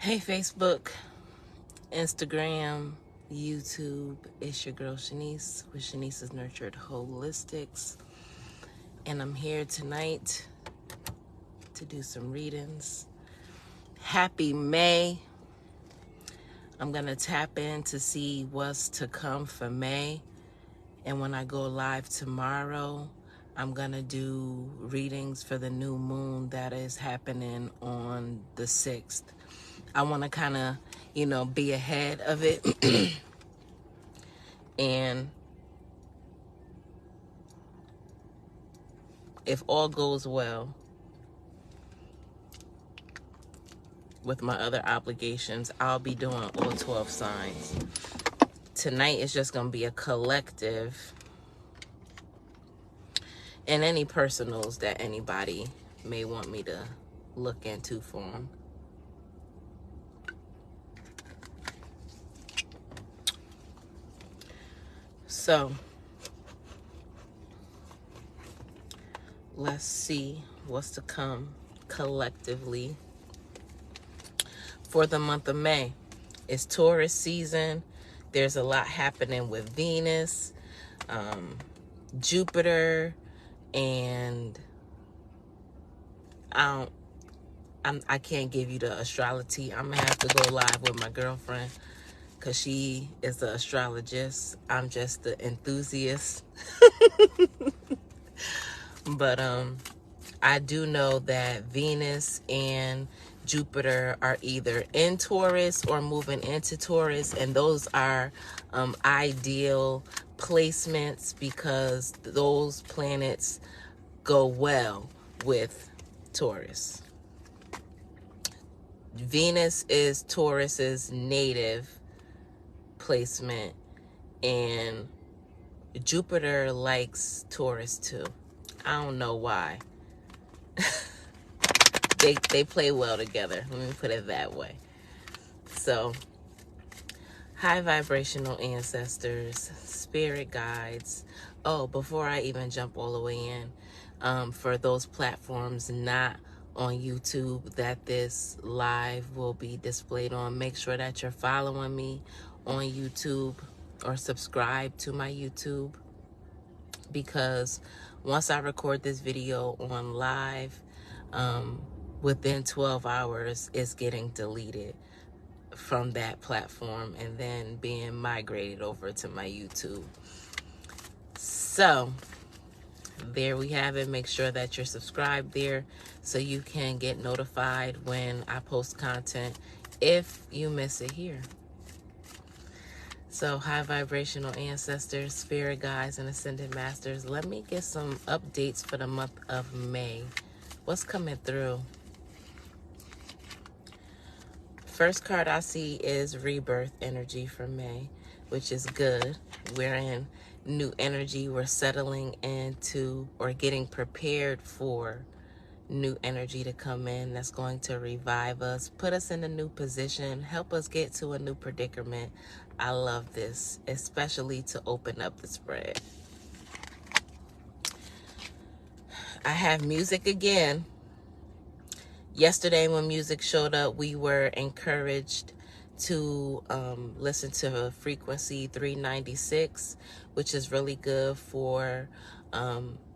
Hey Facebook, Instagram, YouTube, it's your girl Shanice with Shanice's Nurtured Holistics, and I'm here tonight to do some readings. Happy May. I'm gonna tap in to see what's to come for May, and when I go live tomorrow, I'm gonna do readings for the new moon that is happening on the 6th. I want to kind of, be ahead of it. And if all goes well with my other obligations, I'll be doing all 12 signs. Tonight is just going to be a collective and any personals that anybody may want me to look into for them. So let's see what's to come collectively for the month of May. It's Taurus season. There's a lot happening with Venus, Jupiter, and I can't give you the astrology. I'm gonna have to go live with my girlfriend because she is the astrologist. I'm just the enthusiast. But I do know that Venus and Jupiter are either in Taurus or moving into Taurus, and those are ideal placements because those planets go well with Taurus. Venus is Taurus's native placement, and Jupiter likes Taurus too. I don't know why. They play well together. Let me put it that way. So, high vibrational ancestors, spirit guides. Oh, before I even jump all the way in, for those platforms not on YouTube that this live will be displayed on, make sure that you're following me on YouTube or subscribe to my YouTube, because once I record this video on live, within 12 hours it's getting deleted from that platform and then being migrated over to my YouTube. So there we have it. Make sure that you're subscribed there so you can get notified when I post content if you miss it here. So, high vibrational ancestors, spirit guides, and ascended masters, let me get some updates for the month of May. What's coming through? First card I see is rebirth energy for May, which is good. We're in new energy. We're settling into or getting prepared for new energy to come in that's going to revive us, put us in a new position, help us get to a new predicament. I love this, especially to open up the spread. I have music again. Yesterday when music showed up, we were encouraged to listen to frequency 396, which is really good for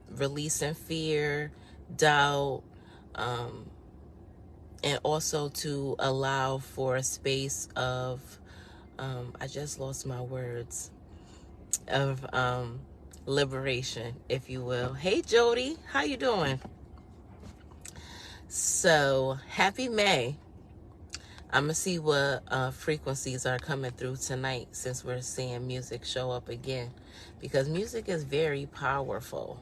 releasing fear, doubt, and also to allow for a space of, I just lost my words, of liberation, if you will. Hey Jody, how you doing? So happy May. I'm gonna see what frequencies are coming through tonight, since we're seeing music show up again, because music is very powerful.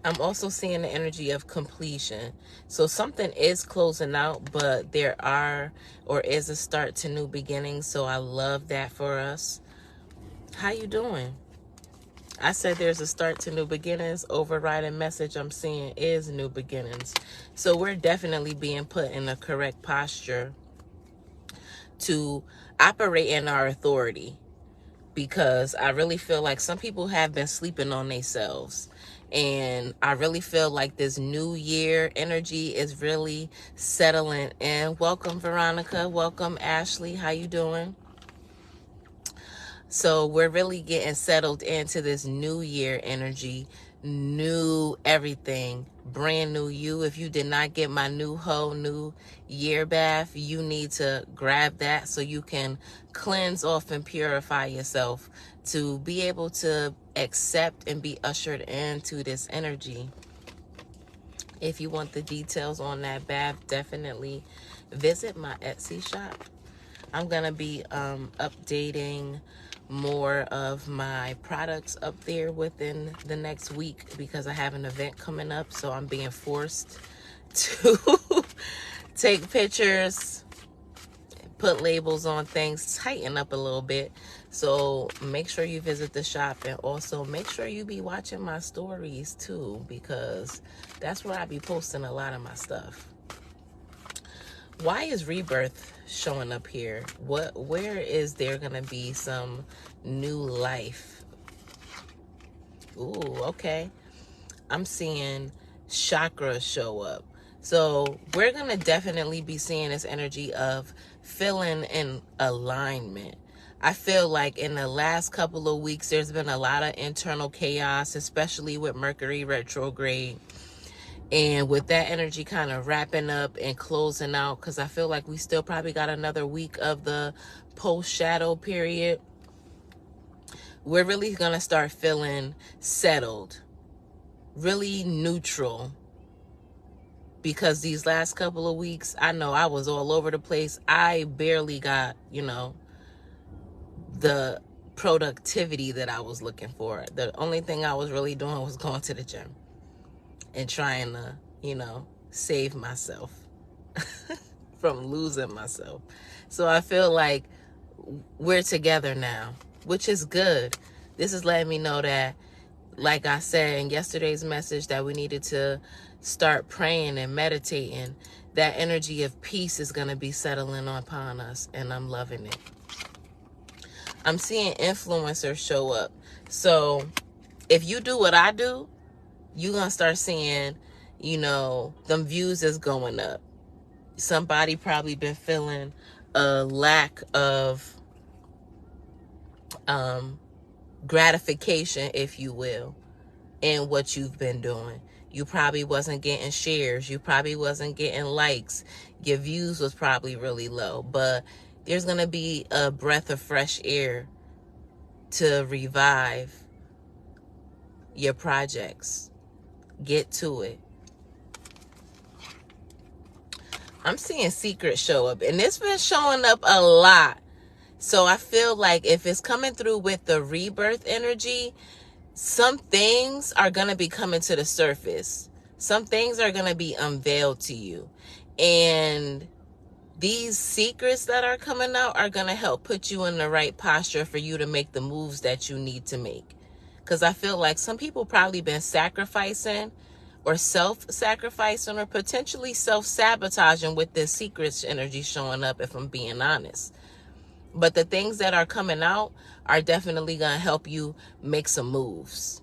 I'm also seeing the energy of completion. So something is closing out, but there are or is a start to new beginnings. So I love that for us. How you doing? I said there's a start to new beginnings. Overriding message I'm seeing is new beginnings. So we're definitely being put in the correct posture to operate in our authority, because I really feel like some people have been sleeping on themselves. And I really feel like this new year energy is really settling in. Welcome, Veronica. Welcome, Ashley. How you doing? So we're really getting settled into this new year energy, new everything, brand new you. If you did not get my new year bath, you need to grab that so you can cleanse off and purify yourself to be able to accept and be ushered into this energy. If you want the details on that bath, definitely visit my Etsy shop. I'm going to be updating more of my products up there within the next week because I have an event coming up. So I'm being forced to take pictures, put labels on things, tighten up a little bit. So make sure you visit the shop, and also make sure you be watching my stories too, because that's where I be posting a lot of my stuff. Why is rebirth showing up here? Where is there gonna be some new life? Ooh, okay. I'm seeing chakras show up. So we're gonna definitely be seeing this energy of feeling in alignment. I feel like in the last couple of weeks, there's been a lot of internal chaos, especially with Mercury retrograde. And with that energy kind of wrapping up and closing out, because I feel like we still probably got another week of the post-shadow period, we're really going to start feeling settled, really neutral. Because these last couple of weeks, I know I was all over the place. I barely got, the productivity that I was looking for. The only thing I was really doing was going to the gym and trying to, save myself from losing myself. So I feel like we're together now, which is good. This is letting me know that, like I said in yesterday's message, that we needed to start praying and meditating. That energy of peace is going to be settling upon us, and I'm loving it. I'm seeing influencers show up. So if you do what I do, you're going to start seeing, them views is going up. Somebody probably been feeling a lack of gratification, if you will, in what you've been doing. You probably wasn't getting shares. You probably wasn't getting likes. Your views was probably really low. But there's going to be a breath of fresh air to revive your projects. Get to it. I'm seeing secrets show up, and it's been showing up a lot. So I feel like if it's coming through with the rebirth energy, some things are going to be coming to the surface. Some things are going to be unveiled to you. And these secrets that are coming out are going to help put you in the right posture for you to make the moves that you need to make. Because I feel like some people probably been sacrificing or self-sacrificing or potentially self-sabotaging with this secrets energy showing up, if I'm being honest. But the things that are coming out are definitely going to help you make some moves.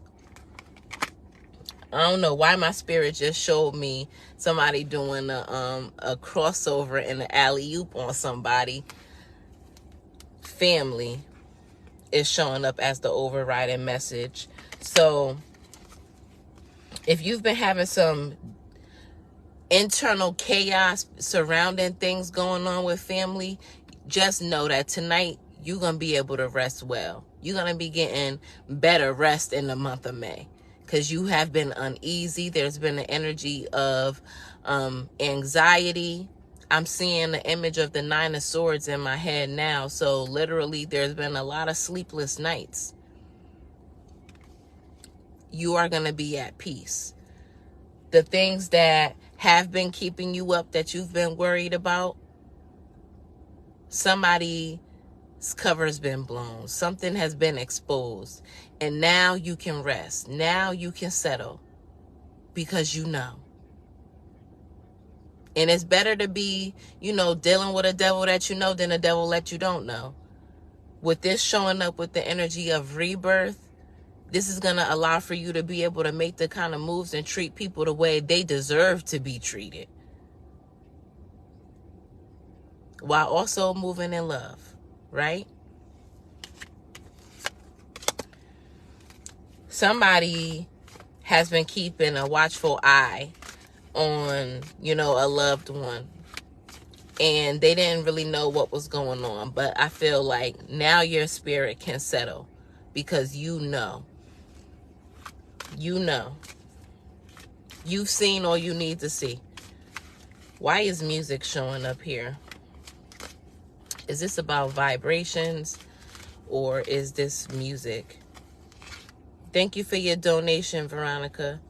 I don't know why my spirit just showed me somebody doing a crossover and an alley-oop on somebody. Family is showing up as the overriding message. So if you've been having some internal chaos surrounding things going on with family, just know that tonight you're going to be able to rest well. You're going to be getting better rest in the month of May because you have been uneasy. There's been an energy of anxiety. I'm seeing the image of the 9 of Swords in my head now. So literally there's been a lot of sleepless nights. You are going to be at peace. The things that have been keeping you up that you've been worried about, somebody's cover has been blown. Something has been exposed. And now you can rest. Now you can settle because you know. And it's better to be, dealing with a devil that you know than a devil that you don't know. With this showing up with the energy of rebirth, This is going to allow for you to be able to make the kind of moves and treat people the way they deserve to be treated, while also moving in love, right? Somebody has been keeping a watchful eye on, a loved one, and they didn't really know what was going on. But I feel like now your spirit can settle, because you know. You've seen all you need to see. Why is music showing up here? Is this about vibrations, or is this music? Thank you for your donation, Veronica.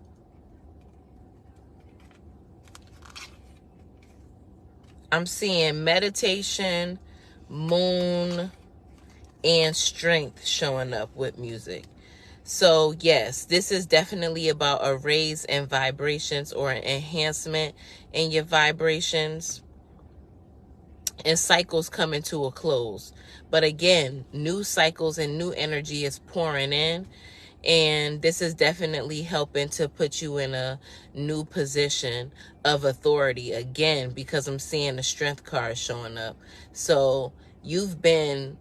I'm seeing meditation, moon, and strength showing up with music. So yes, this is definitely about a raise in vibrations or an enhancement in your vibrations, and cycles coming to a close. But again, new cycles and new energy is pouring in, and this is definitely helping to put you in a new position of authority again, because I'm seeing the strength card showing up. So you've been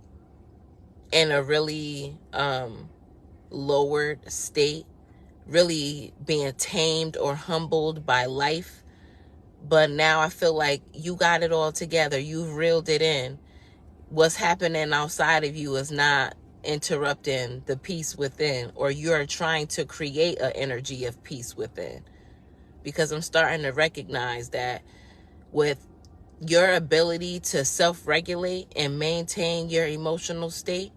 in a really lowered state, really being tamed or humbled by life. But now I feel like you got it all together. You've reeled it in. What's happening outside of you is not interrupting the peace within, or you're trying to create an energy of peace within. Because I'm starting to recognize that with your ability to self-regulate and maintain your emotional state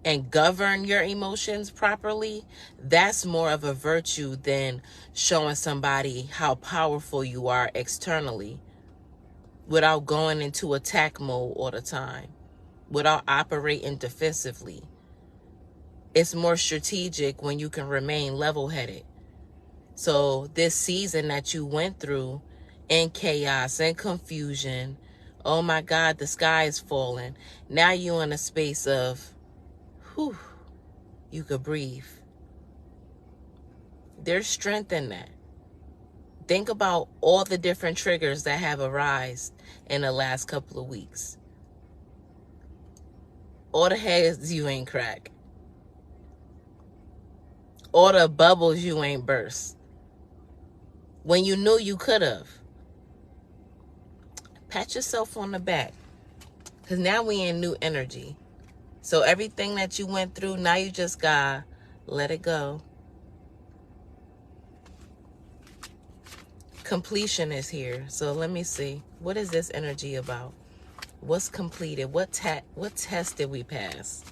and govern your emotions properly, that's more of a virtue than showing somebody how powerful you are externally without going into attack mode all the time, without operating defensively. It's more strategic when you can remain level-headed. So this season that you went through in chaos and confusion, oh my God, the sky is falling. Now you're in a space of, whew, you could breathe. There's strength in that. Think about all the different triggers that have arisen in the last couple of weeks. All the heads you ain't cracked. All the bubbles you ain't burst. When you knew you could have. Pat yourself on the back. Because now we in new energy. So everything that you went through, now you just gotta let it go. Completion is here. So let me see. What is this energy about? What's completed? What test did we pass?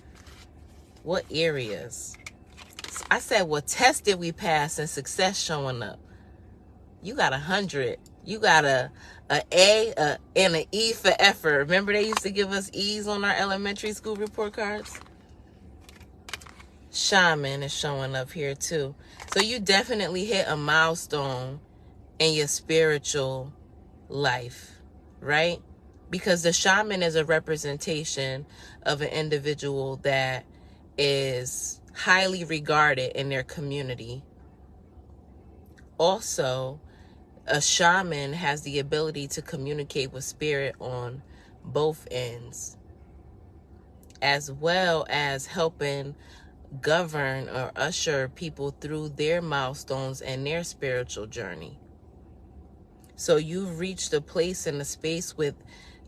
What areas? I said, what test did we pass, and success showing up? You got 100. You got a A, and an E for effort. Remember they used to give us E's on our elementary school report cards? Shaman is showing up here too. So you definitely hit a milestone in your spiritual life, right? Because the shaman is a representation of an individual that is highly regarded in their community. Also, a shaman has the ability to communicate with spirit on both ends, as well as helping govern or usher people through their milestones and their spiritual journey. So you've reached a place in a space with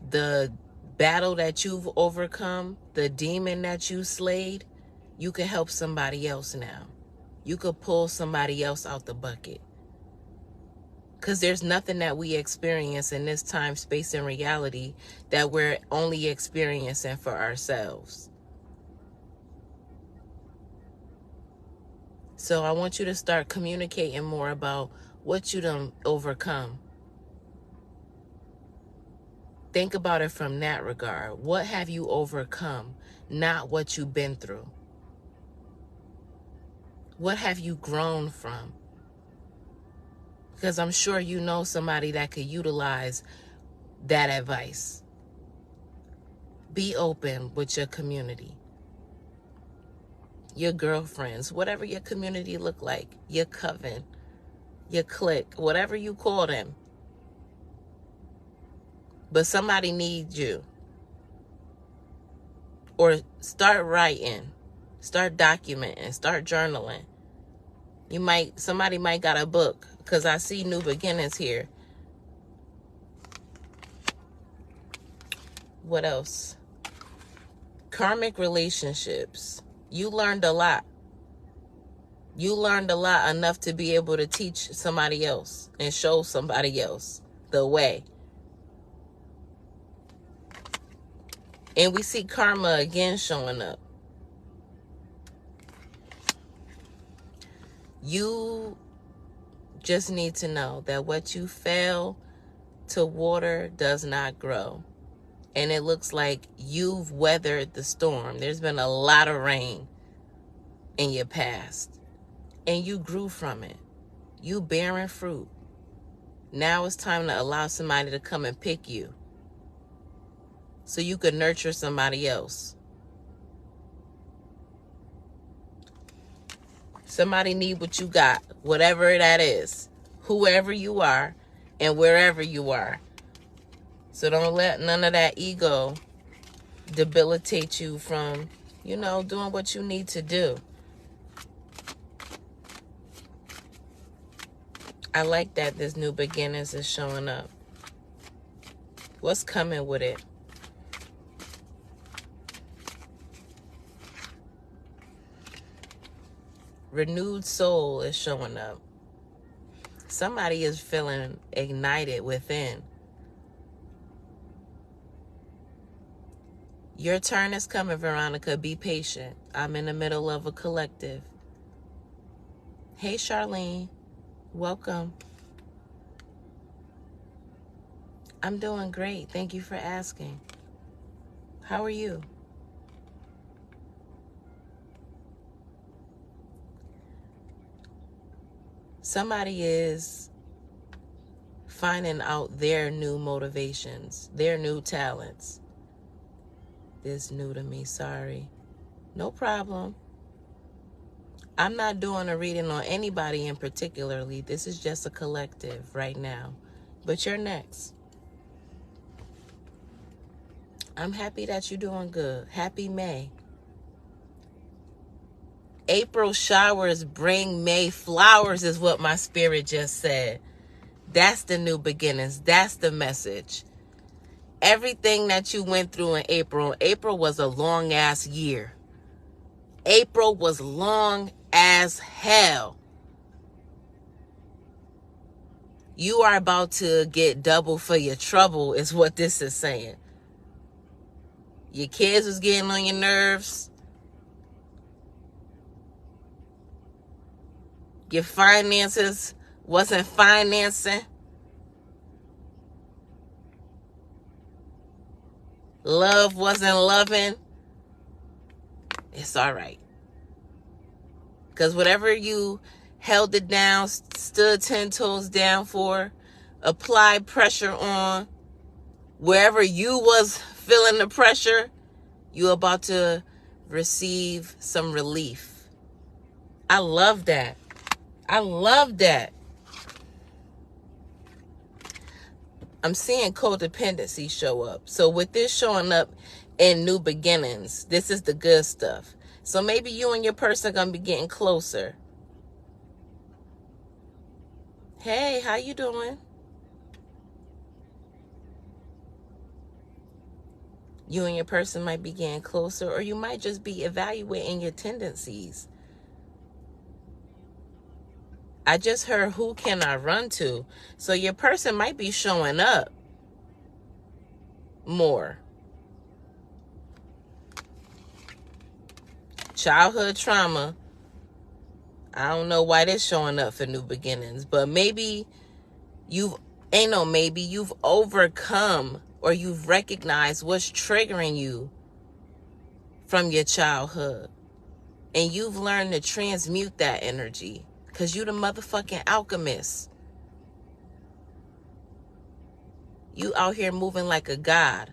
the battle that you've overcome, the demon that you slayed. You can help somebody else now. You could pull somebody else out the bucket. Because there's nothing that we experience in this time, space, and reality that we're only experiencing for ourselves. So I want you to start communicating more about what you done overcome. Think about it from that regard. What have you overcome, not what you've been through? What have you grown from? Because I'm sure you know somebody that could utilize that advice. Be open with your community. your girlfriends, whatever your community look like, your coven, your clique, whatever you call them. But somebody needs you. Or start writing, start documenting, start journaling. Somebody might got a book, because I see new beginnings here. What else? Karmic relationships. You learned a lot. You learned a lot, enough to be able to teach somebody else and show somebody else the way. And we see karma again showing up. You just need to know that what you fail to water does not grow. And it looks like you've weathered the storm. There's been a lot of rain in your past. And you grew from it. You bearing fruit. Now it's time to allow somebody to come and pick you, so you could nurture somebody else. Somebody need what you got, whatever that is, whoever you are and wherever you are. So don't let none of that ego debilitate you from, doing what you need to do. I like that this new beginnings is showing up. What's coming with it? Renewed soul is showing up. Somebody is feeling ignited within. Your turn is coming, Veronica. Be patient. I'm in the middle of a collective. Hey, Charlene. Welcome. I'm doing great. Thank you for asking. How are you? Somebody is finding out their new motivations, their new talents. This new to me, sorry. No problem. I'm not doing a reading on anybody in particularly. This is just a collective right now. But you're next. I'm happy that you're doing good. Happy May. April showers bring May flowers is what my spirit just said. That's the new beginnings. That's the message. Everything that you went through in April was a long ass year. April was long as hell. You are about to get double for your trouble is what this is saying. Your kids was getting on your nerves. Your finances wasn't financing. Love wasn't loving. It's all right. Because whatever you held it down, stood 10 toes down for, applied pressure on, wherever you was feeling the pressure, you about to receive some relief. I love that. I love that. I'm seeing codependency show up. So with this showing up in new beginnings, this is the good stuff. So maybe you and your person are going to be getting closer. Hey, how you doing? You and your person might be getting closer, or you might just be evaluating your tendencies. I just heard, who can I run to? So your person might be showing up more. Childhood trauma. I don't know why they're showing up for new beginnings, but maybe you've overcome, or you've recognized what's triggering you from your childhood. And you've learned to transmute that energy, because you the motherfucking alchemist. You out here moving like a god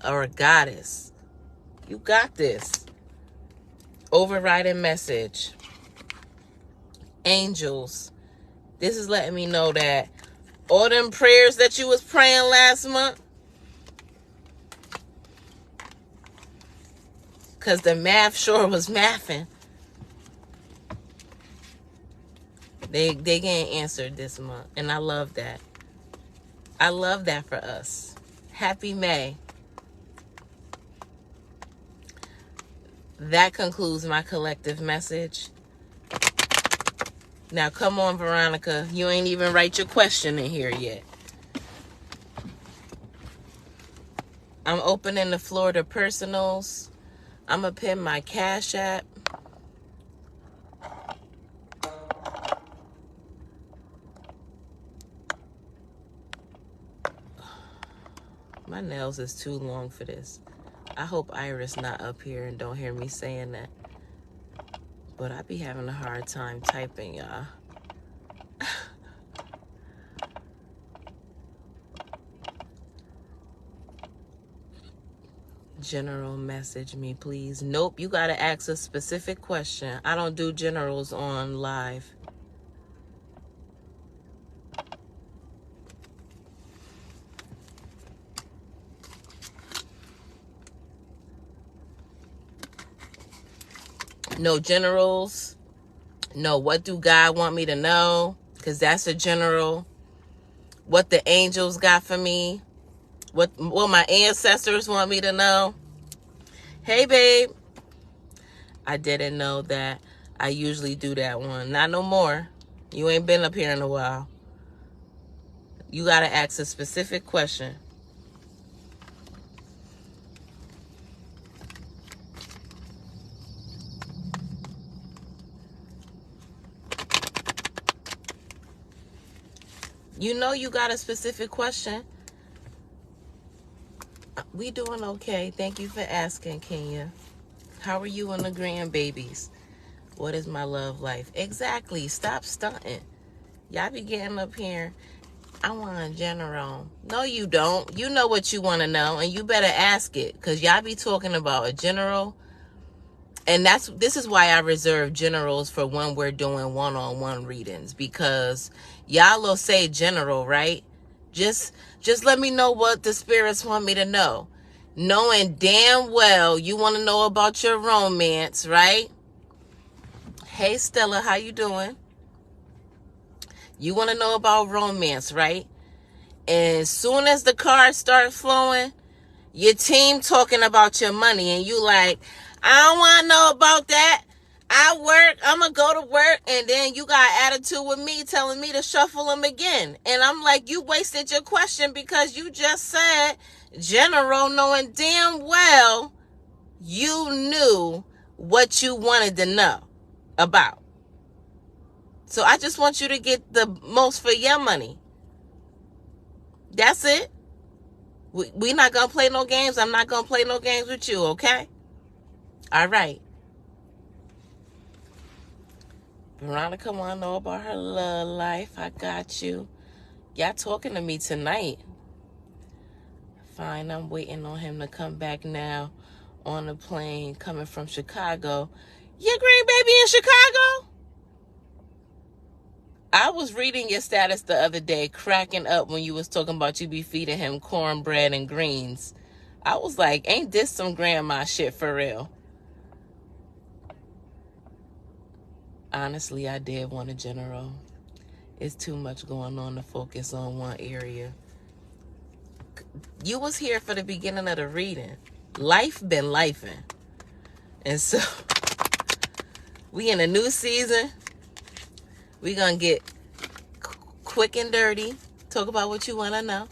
or a goddess. You got this. Overriding message. Angels. This is letting me know that all them prayers that you was praying last month, because the math sure was mathing, they getting answered this month. And I love that. I love that for us. Happy May. That concludes my collective message. Now, come on, Veronica. You ain't even write your question in here yet. I'm opening the floor to personals. I'm going to pin my Cash App. My nails is too long for this. I hope Iris not up here and don't hear me saying that. But I be having a hard time typing, y'all. General, message me, please. Nope, you got to ask a specific question. I don't do generals on live. No generals. No, what do God want me to know? Because that's a general. What the angels got for me. What my ancestors want me to know. Hey, babe. I didn't know that. I usually do that one. Not no more. You ain't been up here in a while. You got to ask a specific question. You know you got a specific question. We doing okay. Thank you for asking, Kenya. How are you and the grandbabies? What is my love life? Exactly. Stop stunting. Y'all be getting up here. I want a general. No, you don't. You know what you want to know, and you better ask it, because y'all be talking about a general. And this is why I reserve generals for when we're doing one-on-one readings, because y'all will say general, right? Just let me know what the spirits want me to know. Knowing damn well you want to know about your romance, right? Hey, Stella, how you doing? You want to know about romance, right? And as soon as the cards start flowing, your team talking about your money, and you like, I don't want to know about that. I work, I'm going to go to work, and then you got attitude with me telling me to shuffle them again. And I'm like, you wasted your question because you just said general, knowing damn well you knew what you wanted to know about. So I just want you to get the most for your money. That's it. We not going to play no games. I'm not going to play no games with you, okay? All right. Veronica want to know about her love life. I got you. Y'all talking to me tonight. Fine, I'm waiting on him to come back now on the plane coming from Chicago. Your grandbaby in Chicago? I was reading your status the other day, cracking up when you was talking about you be feeding him cornbread and greens. I was like, ain't this some grandma shit for real? Honestly, I did want a general. It's too much going on to focus on one area. You was here for the beginning of the reading. Life been lifing. And so, we in a new season. We gonna get quick and dirty. Talk about what you want to know.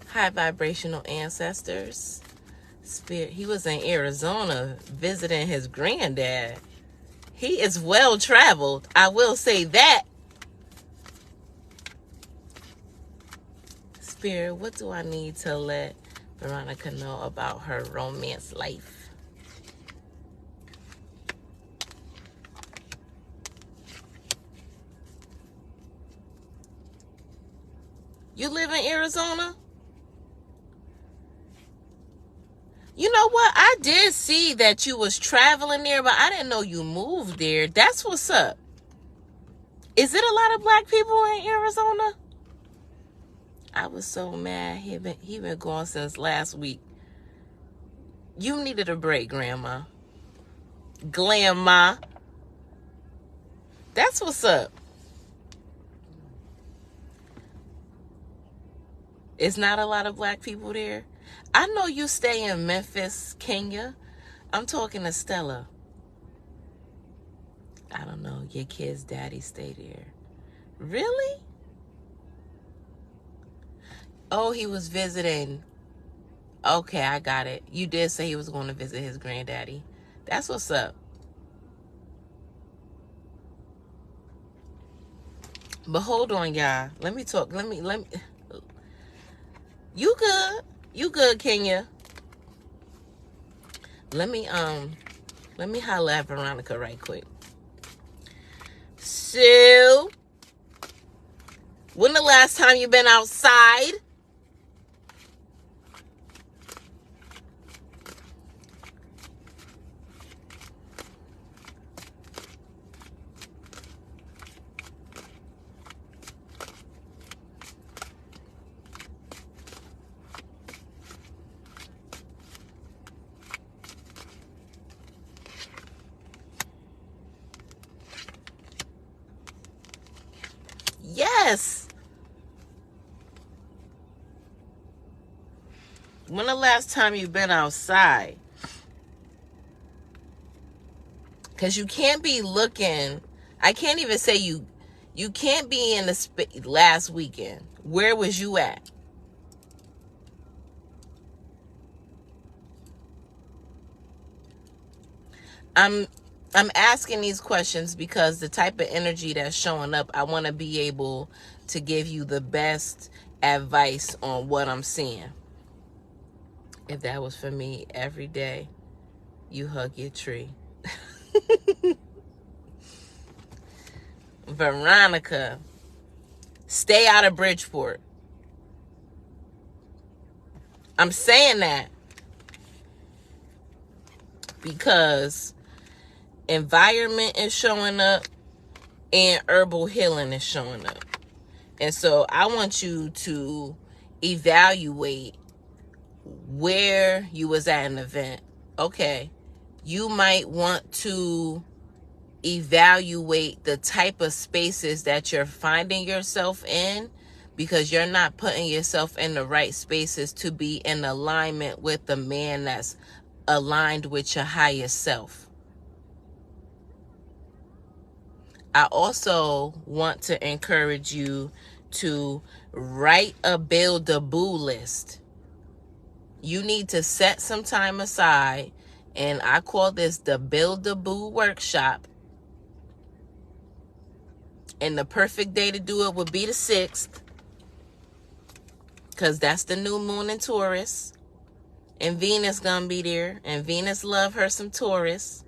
High vibrational ancestors. Spirit. He was in Arizona visiting his granddad. He is well traveled. I will say that. Spirit, what do I need to let Veronica know about her romance life? You live in Arizona? You know what? I did see that you was traveling there, but I didn't know you moved there. That's what's up. Is it a lot of black people in Arizona? I was so mad. He been gone since last week. You needed a break, Grandma. Grandma. That's what's up. It's not a lot of black people there. I know you stay in Memphis, Kenya. I'm talking to Stella. I don't know. Your kid's daddy stay there. Really? Oh, he was visiting. Okay, I got it. You did say he was going to visit his granddaddy. That's what's up. But hold on, y'all. Let me talk. Let me. You good? You good, Kenya? Let me holler at Veronica right quick. So, when the last time you been outside? Yes. When the last time you been outside? Because you can't be looking. I can't even say you can't be in the last weekend. Where was you at? I'm asking these questions because the type of energy that's showing up, I want to be able to give you the best advice on what I'm seeing. If that was for me, every day you hug your tree. Veronica, stay out of Bridgeport. I'm saying that because environment is showing up and herbal healing is showing up. And so I want you to evaluate where you was at an event. Okay, you might want to evaluate the type of spaces that you're finding yourself in, because you're not putting yourself in the right spaces to be in alignment with the man that's aligned with your higher self. I also want to encourage you to write a build-a-boo list. You need to set some time aside, and I call this the Build-a-Boo workshop. And the perfect day to do it would be the 6th, because that's the new moon in Taurus. And Venus gonna be there. And Venus love her some Taurus.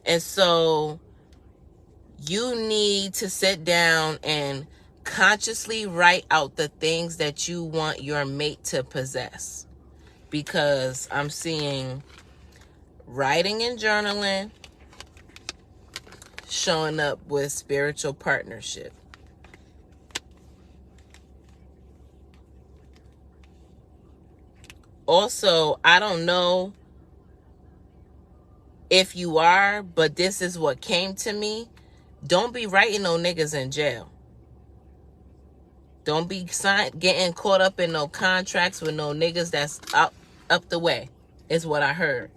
And so you need to sit down and consciously write out the things that you want your mate to possess. Because I'm seeing writing and journaling showing up with spiritual partnership. Also, I don't know if you are, but this is what came to me. Don't be writing no niggas in jail. Don't be getting caught up in no contracts with no niggas that's up the way, is what I heard.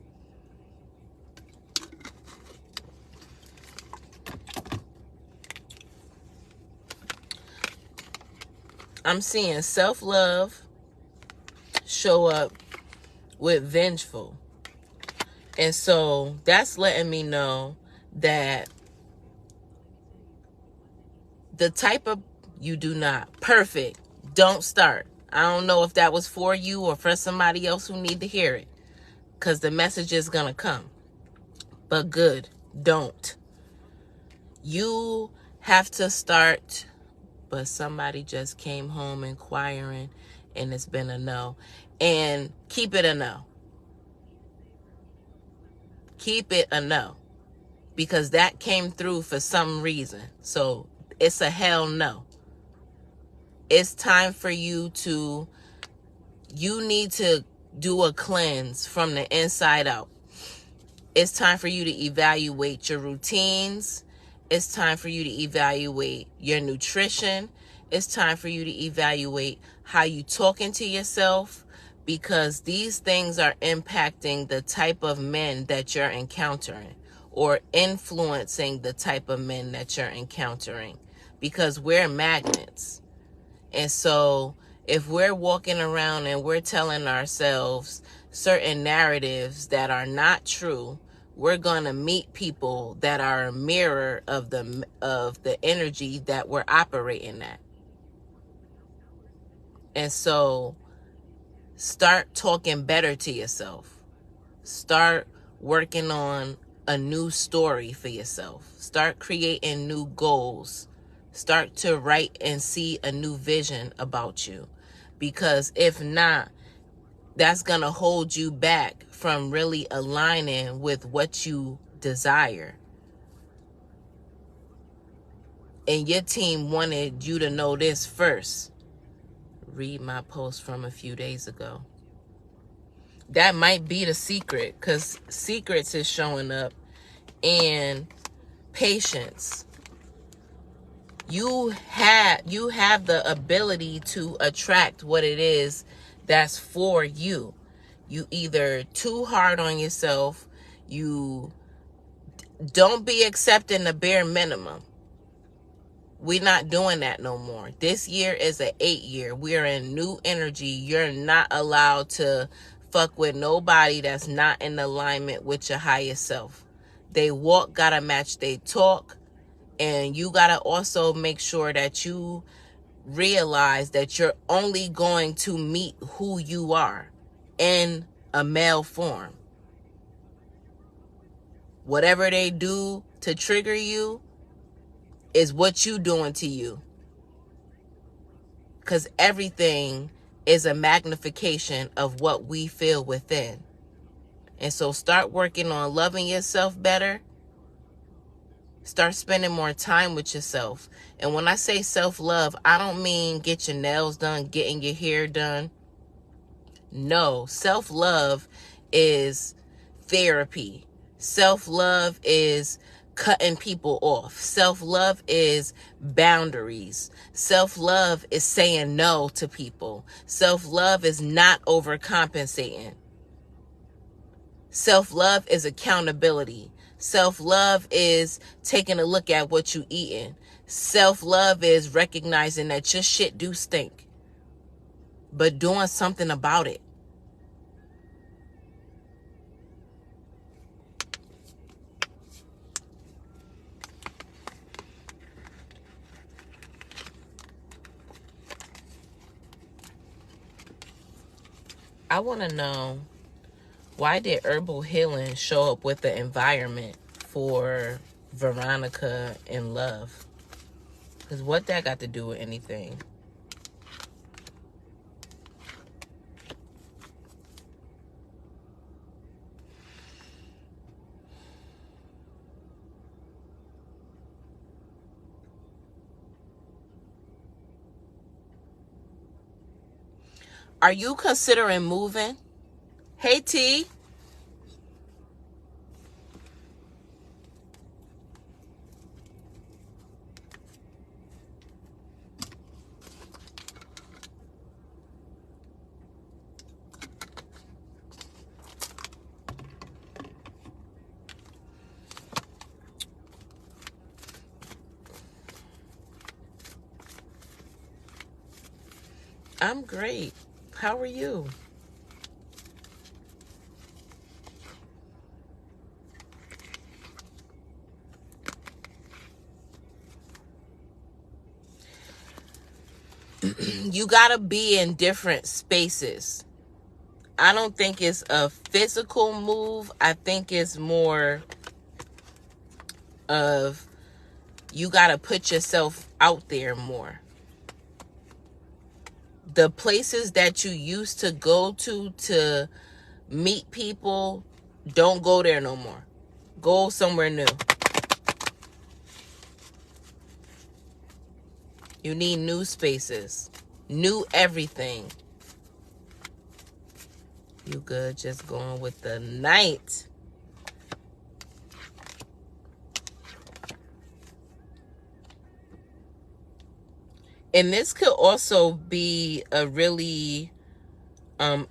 I'm seeing self-love show up with vengeful. And so that's letting me know that the type of, you do not, perfect, don't start. I don't know if that was for you or for somebody else who need to hear it, because the message is going to come. But good, don't. You have to start, but somebody just came home inquiring and it's been a no. And keep it a no. Keep it a no, because that came through for some reason. So it's a hell no. It's time for you need to do a cleanse from the inside out. It's time for you to evaluate your routines. It's time for you to evaluate your nutrition. It's time for you to evaluate how you talking to yourself, because these things are impacting the type of men that you're encountering, or influencing the type of men that you're encountering, because we're magnets. And so if we're walking around and we're telling ourselves certain narratives that are not true, we're going to meet people that are a mirror of the energy that we're operating at. And so start talking better to yourself. Start working on a new story for yourself. Start creating new goals. Start to write and see a new vision about you. Because if not, that's going to hold you back from really aligning with what you desire. And your team wanted you to know this first. Read my post from a few days ago. That might be the secret, because secrets is showing up, and patience. You have the ability to attract what it is that's for you. You either too hard on yourself, you don't be accepting the bare minimum. We're not doing that no more. This year is an 8 year. We're in new energy. You're not allowed to fuck with nobody that's not in alignment with your higher self. They walk gotta match they talk. And you gotta also make sure that you realize that you're only going to meet who you are in a male form. Whatever they do to trigger you is what you doing to you. Because everything is a magnification of what we feel within. And so start working on loving yourself better. Start spending more time with yourself. And when I say self-love, I don't mean get your nails done, getting your hair done. No, self-love is therapy. Self-love is cutting people off. Self-love is boundaries. Self-love is saying no to people. Self-love is not overcompensating. Self-love is accountability. Self-love is taking a look at what you eating. Self-love is recognizing that your shit do stink, but doing something about it. I want to know, why did herbal healing show up with the environment for Veronica and love? Because what that got to do with anything? Are you considering moving? Hey, T. I'm great. How are you? You gotta be in different spaces. I don't think it's a physical move. I think it's more of you gotta put yourself out there more. The places that you used to go to meet people, don't go there no more. Go somewhere new. You need new spaces, new everything. You good just going with the Knight. And this could also be a really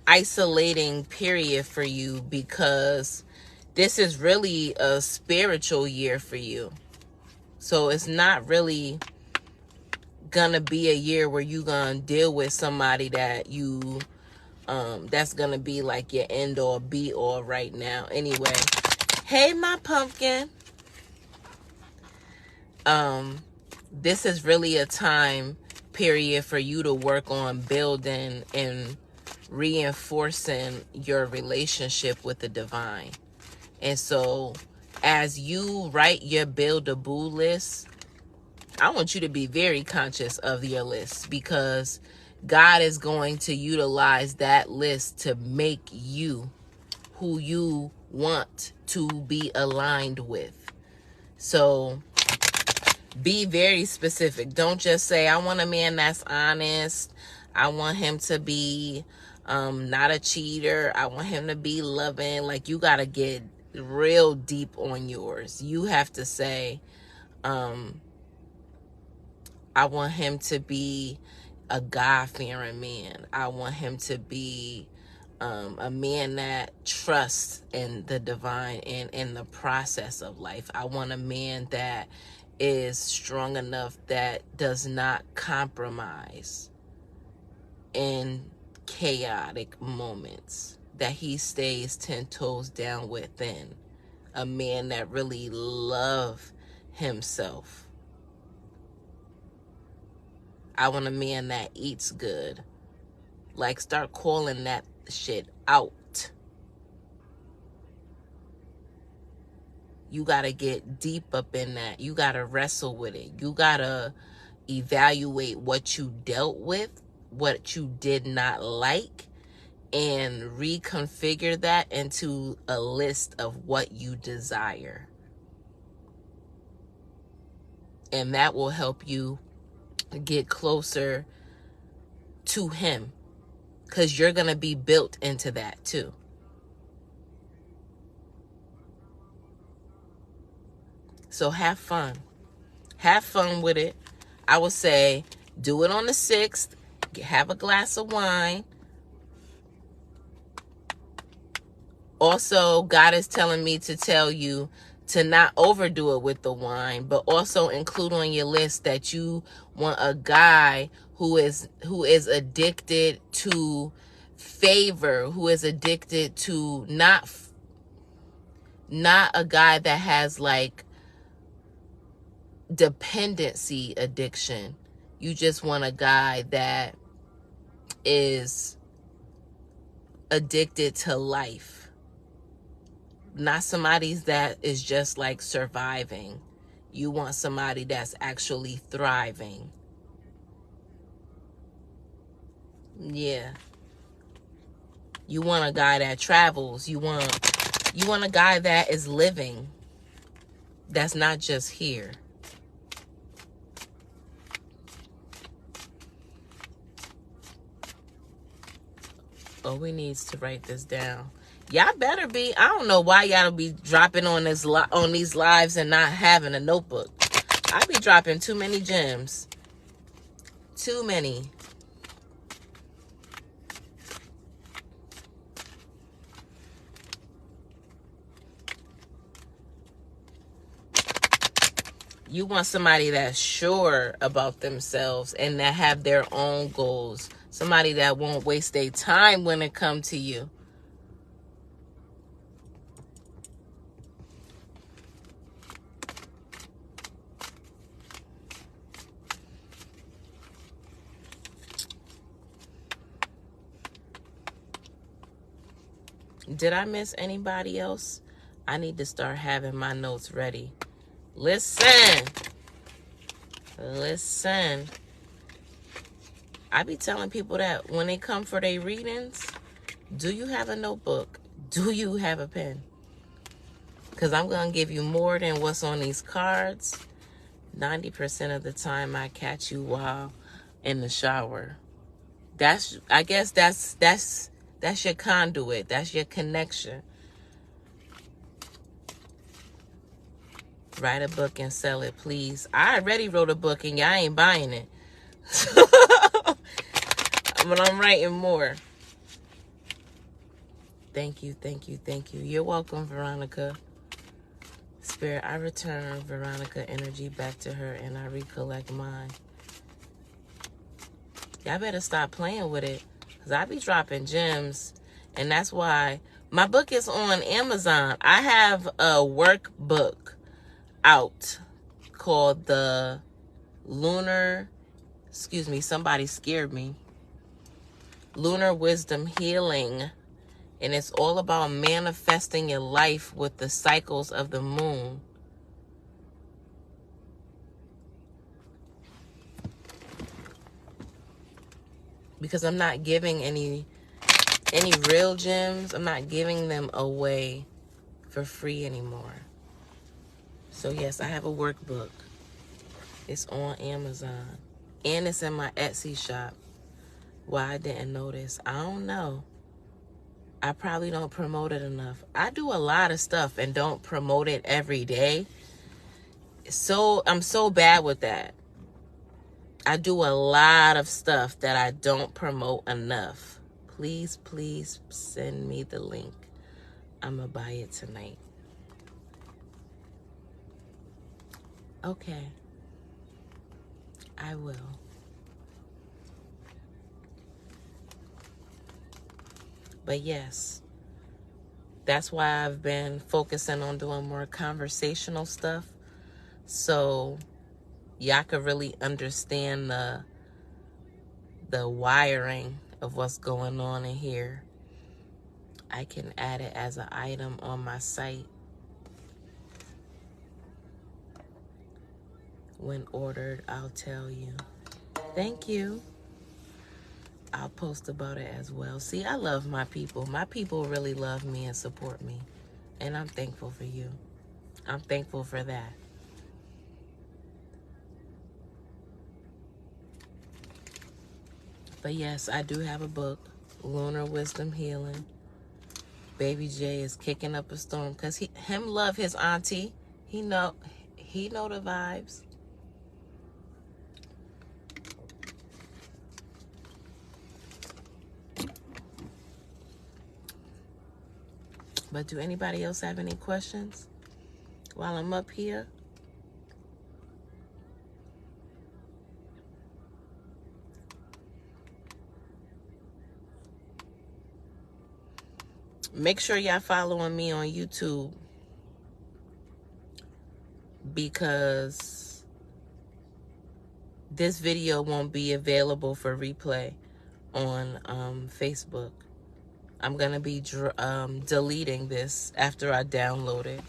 isolating period for you, because this is really a spiritual year for you. So it's not really gonna be a year where you're gonna deal with somebody that you that's gonna be like your end or be all right now. Anyway, hey my pumpkin. This is really a time period for you to work on building and reinforcing your relationship with the divine. And so as you write your build-a-boo list, I want you to be very conscious of your list, because God is going to utilize that list to make you who you want to be aligned with. So be very specific. Don't just say, I want a man that's honest. I want him to be not a cheater. I want him to be loving. Like, you got to get real deep on yours. You have to say, I want him to be a God-fearing man. I want him to be a man that trusts in the divine and in the process of life. I want a man that is strong enough that does not compromise in chaotic moments, that he stays 10 toes down within. A man that really loves himself. I want a man that eats good. Like, start calling that shit out. You got to get deep up in that. You got to wrestle with it. You got to evaluate what you dealt with, what you did not like, and reconfigure that into a list of what you desire. And that will help you get closer to him, because you're going to be built into that too. So have fun. Have fun with it. I would say do it on the 6th. Have a glass of wine. Also, God is telling me to tell you to not overdo it with the wine, but also include on your list that you want a guy who is addicted to favor, who is addicted to not a guy that has like dependency addiction. You just want a guy that is addicted to life. Not somebody that is just like surviving. You want somebody that's actually thriving. Yeah. You want a guy that travels. You want a guy that is living. That's not just here. Oh, we needs to write this down. Y'all better be. I don't know why y'all be dropping on these lives and not having a notebook. I be dropping too many gems. Too many. You want somebody that's sure about themselves and that have their own goals. Somebody that won't waste their time when it comes to you. Did I miss anybody else? I need to start having my notes ready. Listen. I be telling people that when they come for their readings, do you have a notebook? Do you have a pen? because I'm going to give you more than what's on these cards. 90% of the time I catch you while in the shower. I guess that's your conduit. That's your connection. Write a book and sell it, please. I already wrote a book and y'all ain't buying it. But I'm writing more. Thank you, thank you, thank you. You're welcome, Veronica. Spirit, I return Veronica energy back to her and I recollect mine. Y'all better stop playing with it, because I be dropping gems. And that's why my book is on Amazon. I have a workbook out called the Lunar, somebody scared me. Lunar Wisdom Healing. And it's all about manifesting your life with the cycles of the moon. Because I'm not giving any real gems. I'm not giving them away for free anymore. So yes, I have a workbook. It's on Amazon. And it's in my Etsy shop. Why I didn't notice, I don't know. I probably don't promote it enough. I do a lot of stuff and don't promote it every day. So I'm so bad with that. I do a lot of stuff that I don't promote enough. Please, please send me the link. I'm gonna buy it tonight. Okay. I will. But yes, that's why I've been focusing on doing more conversational stuff. So y'all could really understand the wiring of what's going on in here. I can add it as an item on my site. When ordered, I'll tell you. Thank you. I'll post about it as well. See, I love my people. My people really love me and support me. And I'm thankful for you. I'm thankful for that. But yes, I do have a book, Lunar Wisdom Healing. Baby J is kicking up a storm because him love his auntie. He know the vibes. But do anybody else have any questions while I'm up here? Make sure y'all following me on YouTube, because this video won't be available for replay on Facebook. I'm going to be deleting this after I download it.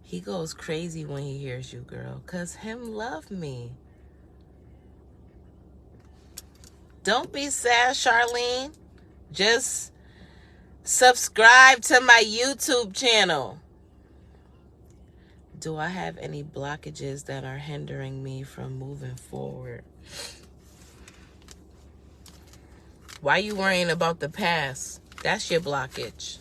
He goes crazy when he hears you, girl, because him love me. Don't be sad, Charlene. Just subscribe to my YouTube channel. Do I have any blockages that are hindering me from moving forward? Why you worrying about the past? That's your blockage.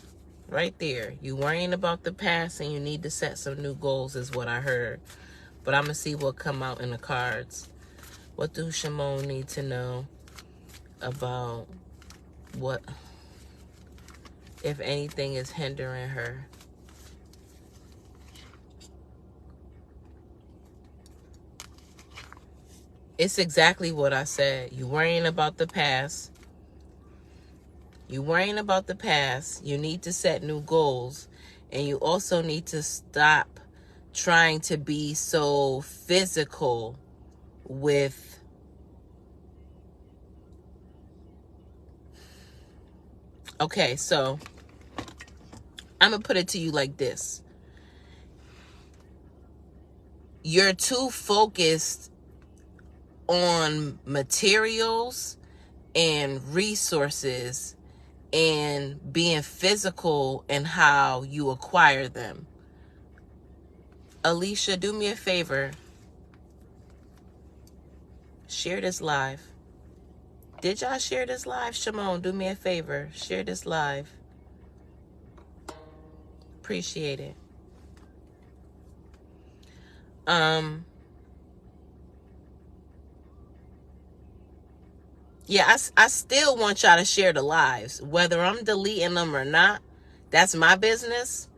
Right there. You worrying about the past and you need to set some new goals is what I heard. But I'm going to see what come out in the cards. What do Shimon need to know about what, if anything, is hindering her? It's exactly what I said. You worrying about the past. You worrying about the past. You need to set new goals. And you also need to stop trying to be so physical with okay, so I'm going to put it to you like this. You're too focused on materials and resources and being physical in how you acquire them. Alicia, do me a favor. Share this live. Did y'all share this live? Shimon, do me a favor. Share this live. Appreciate it. Yeah, I still want y'all to share the lives. Whether I'm deleting them or not, that's my business.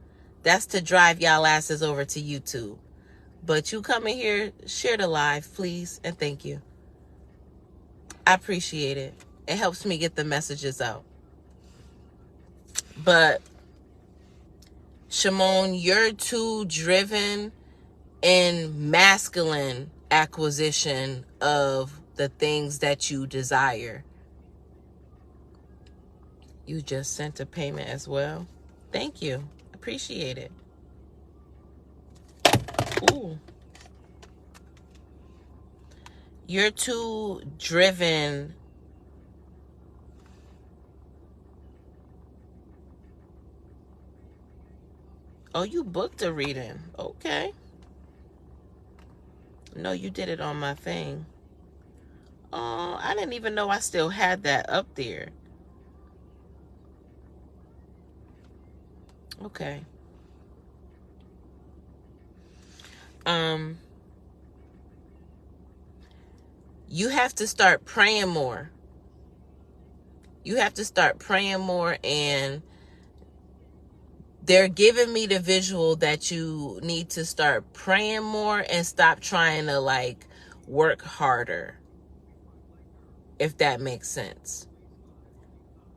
That's to drive y'all asses over to YouTube. But you come in here, share the live, please, and thank you. I appreciate it. It helps me get the messages out. But Shimon, you're too driven in masculine acquisition of the things that you desire. You just sent a payment as well. Thank you. Appreciate it. Ooh. You're too driven. Oh, you booked a reading. Okay. No, you did it on my thing. Oh, I didn't even know I still had that up there. Okay. You have to start praying more. You have to start praying more, and they're giving me the visual that you need to start praying more and stop trying to like work harder, if that makes sense.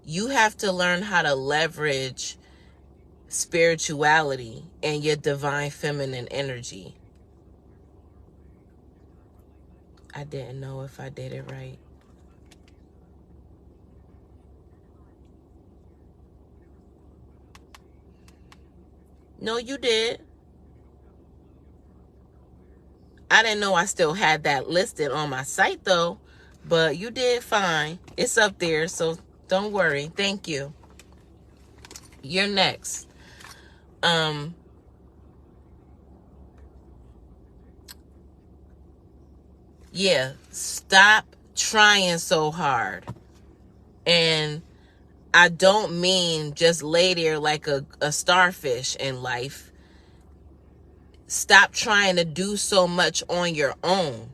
You have to learn how to leverage spirituality and your divine feminine energy. I didn't know if I did it right. No, you did. I didn't know I still had that listed on my site though, but you did fine. It's up there, so don't worry. Thank you. You're next. Yeah, stop trying so hard. And I don't mean just lay there like a starfish in life. Stop trying to do so much on your own.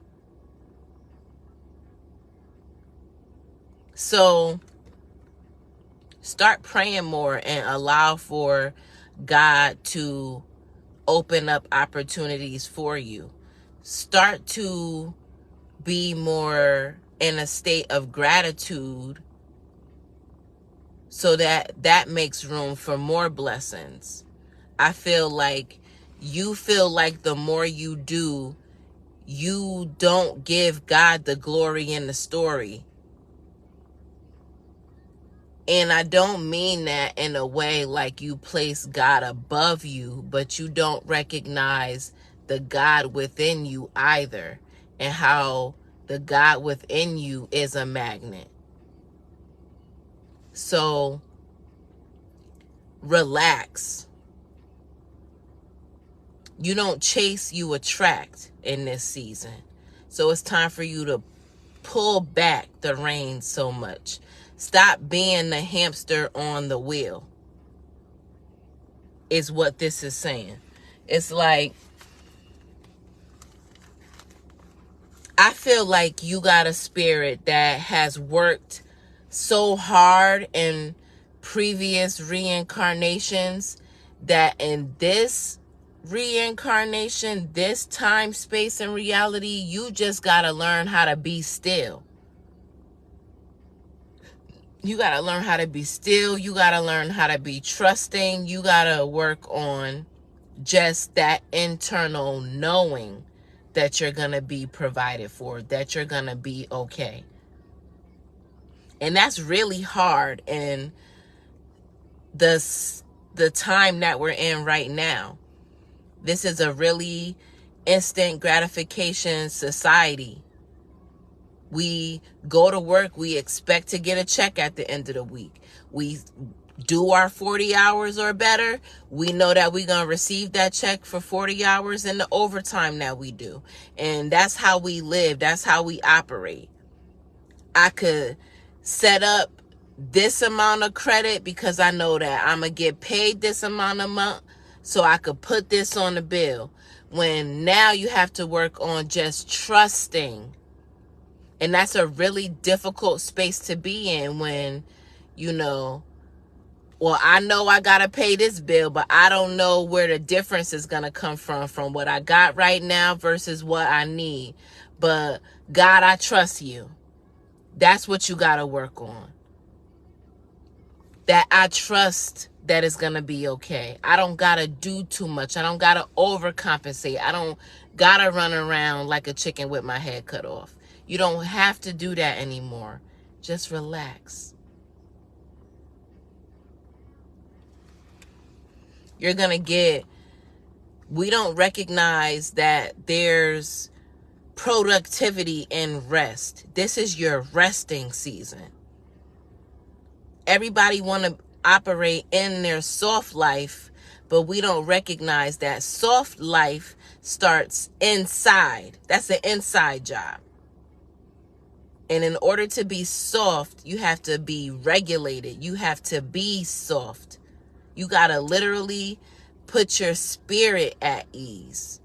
So start praying more and allow for God to open up opportunities for you. Start to be more in a state of gratitude so that makes room for more blessings. I feel like you feel like the more you do, you don't give God the glory in the story. And I don't mean that in a way like you place God above you, but you don't recognize the God within you either, and how the God within you is a magnet. So relax. You don't chase, you attract in this season. So it's time for you to pull back the reins so much. Stop being the hamster on the wheel, is what this is saying. It's like, I feel like you got a spirit that has worked so hard in previous reincarnations that in this reincarnation, this time, space, and reality, you just got to learn how to be still. You got to learn how to be still. You got to learn how to be trusting. You got to work on just that internal knowing that you're going to be provided for, that you're going to be okay. And that's really hard in the time that we're in right now. This is a really instant gratification society. We go to work. We expect to get a check at the end of the week. We do our 40 hours or better. We know that we're going to receive that check for 40 hours and the overtime that we do. And that's how we live. That's how we operate. I could set up this amount of credit because I know that I'm going to get paid this amount of month, so I could put this on the bill. When now you have to work on just trusting. And that's a really difficult space to be in when, well, I know I got to pay this bill, but I don't know where the difference is going to come from what I got right now versus what I need. But God, I trust you. That's what you got to work on. That I trust that it's going to be okay. I don't got to do too much. I don't got to overcompensate. I don't got to run around like a chicken with my head cut off. You don't have to do that anymore. Just relax. You're going to we don't recognize that there's productivity in rest. This is your resting season. Everybody want to operate in their soft life, but we don't recognize that soft life starts inside. That's an inside job. And in order to be soft, you have to be regulated. You have to be soft. You got to literally put your spirit at ease.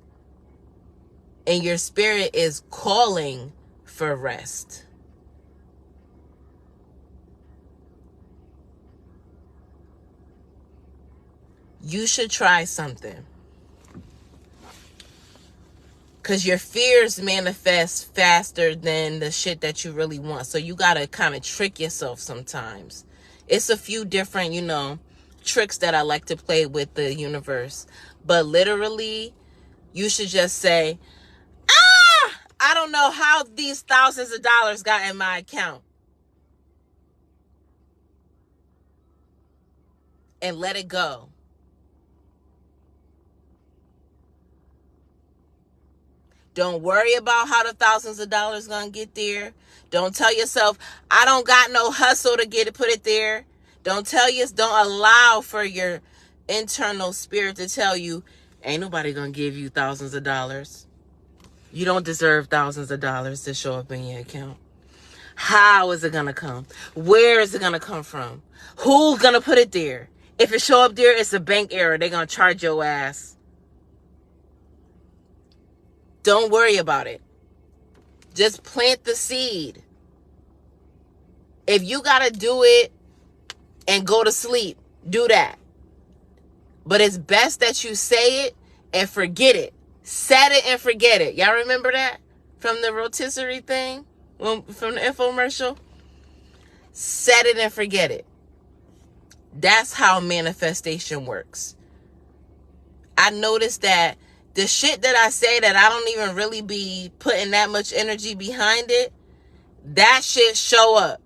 And your spirit is calling for rest. You should try something. Because your fears manifest faster than the shit that you really want. So you got to kind of trick yourself sometimes. It's a few different, tricks that I like to play with the universe. But literally, you should just say, I don't know how these thousands of dollars got in my account. And let it go. Don't worry about how the thousands of dollars going to get there. Don't tell yourself, I don't got no hustle to put it there. Don't allow for your internal spirit to tell you, ain't nobody going to give you thousands of dollars. You don't deserve thousands of dollars to show up in your account. How is it going to come? Where is it going to come from? Who's going to put it there? If it show up there, it's a bank error. They're going to charge your ass. Don't worry about it. Just plant the seed. If you got to do it and go to sleep, do that. But it's best that you say it and forget it. Set it and forget it. Y'all remember that from the rotisserie thing? From the infomercial? Set it and forget it. That's how manifestation works. I noticed that the shit that I say that I don't even really be putting that much energy behind it, that shit show up.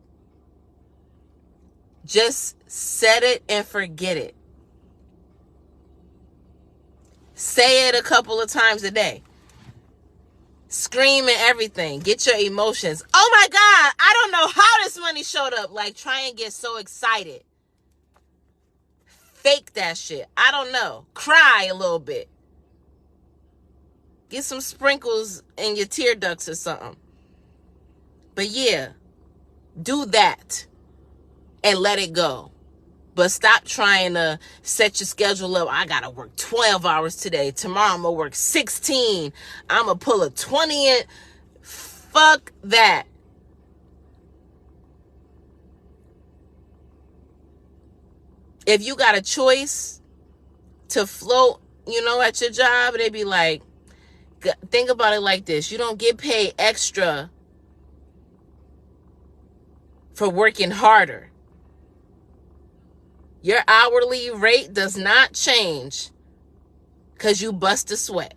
Just set it and forget it. Say it a couple of times a day. Scream and everything. Get your emotions. Oh my God, I don't know how this money showed up. Like, try and get so excited. Fake that shit. I don't know. Cry a little bit. Get some sprinkles in your tear ducts or something. But yeah, do that and let it go. But stop trying to set your schedule up. I got to work 12 hours today. Tomorrow I'm going to work 16. I'm going to pull a 20 in. Fuck that. If you got a choice to float, at your job, they be like, think about it like this. You don't get paid extra for working harder. Your hourly rate does not change because you bust a sweat.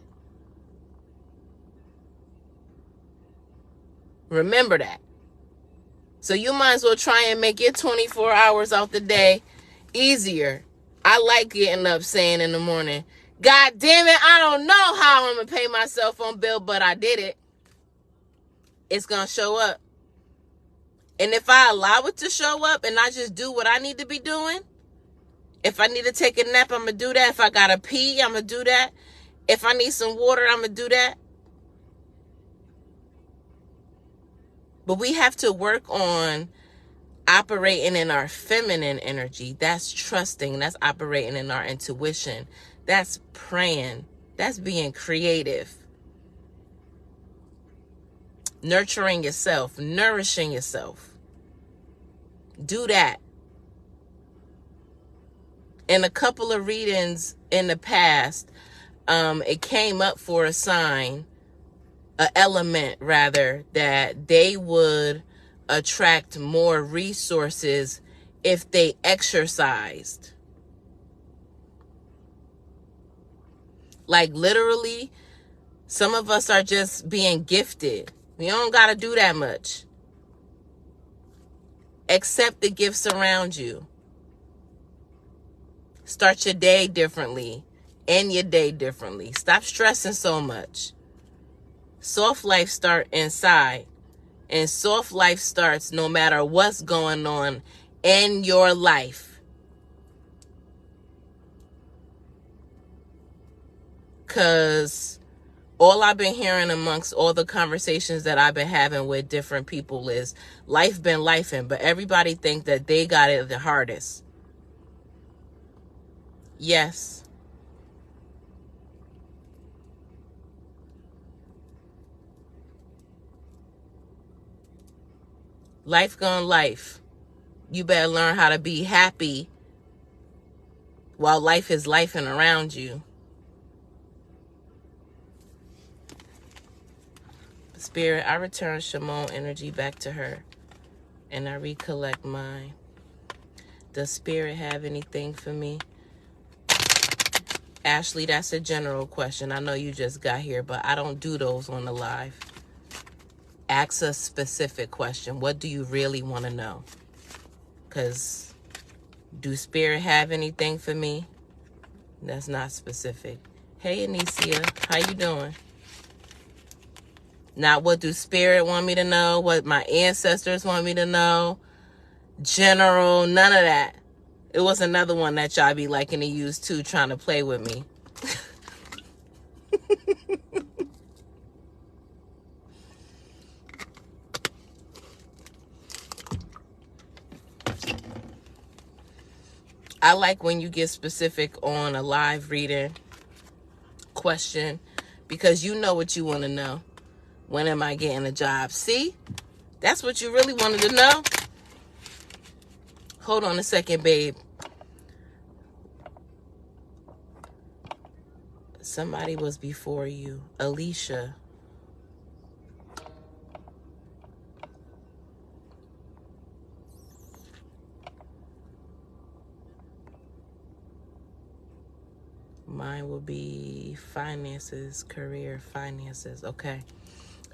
Remember that. So you might as well try and make your 24 hours out the day easier. I like getting up saying in the morning, God damn it, I don't know how I'm going to pay my cell phone bill, but I did it. It's going to show up. And if I allow it to show up and I just do what I need to be doing, if I need to take a nap, I'm going to do that. If I got to pee, I'm going to do that. If I need some water, I'm going to do that. But we have to work on operating in our feminine energy. That's trusting. That's operating in our intuition. That's praying. That's being creative. Nurturing yourself. Nourishing yourself. Do that. In a couple of readings in the past, it came up for a sign, an element rather, that they would attract more resources if they exercised. Like literally, some of us are just being gifted. We don't got to do that much. Accept the gifts around you. Start your day differently. End your day differently. Stop stressing so much. Soft life start inside. And soft life starts no matter what's going on in your life. Because all I've been hearing amongst all the conversations that I've been having with different people is life been lifing, but everybody think that they got it the hardest. Yes. Life gone life. You better learn how to be happy while life is lifing around you. Spirit, I return Shimon energy back to her, and I recollect mine. Does Spirit have anything for me? Ashley, that's a general question. I know you just got here, but I don't do those on the live. Ask a specific question. What do you really want to know? Because do Spirit have anything for me? That's not specific. Hey, Anicia, how you doing? Not what do Spirit want me to know, what my ancestors want me to know, general, none of that. It was another one that y'all be liking to use too, trying to play with me. I like when you get specific on a live reading question because you know what you want to know. When am I getting a job? See? That's what you really wanted to know? Hold on a second, babe. Somebody was before you. Alicia. Mine will be finances, career, finances. Okay.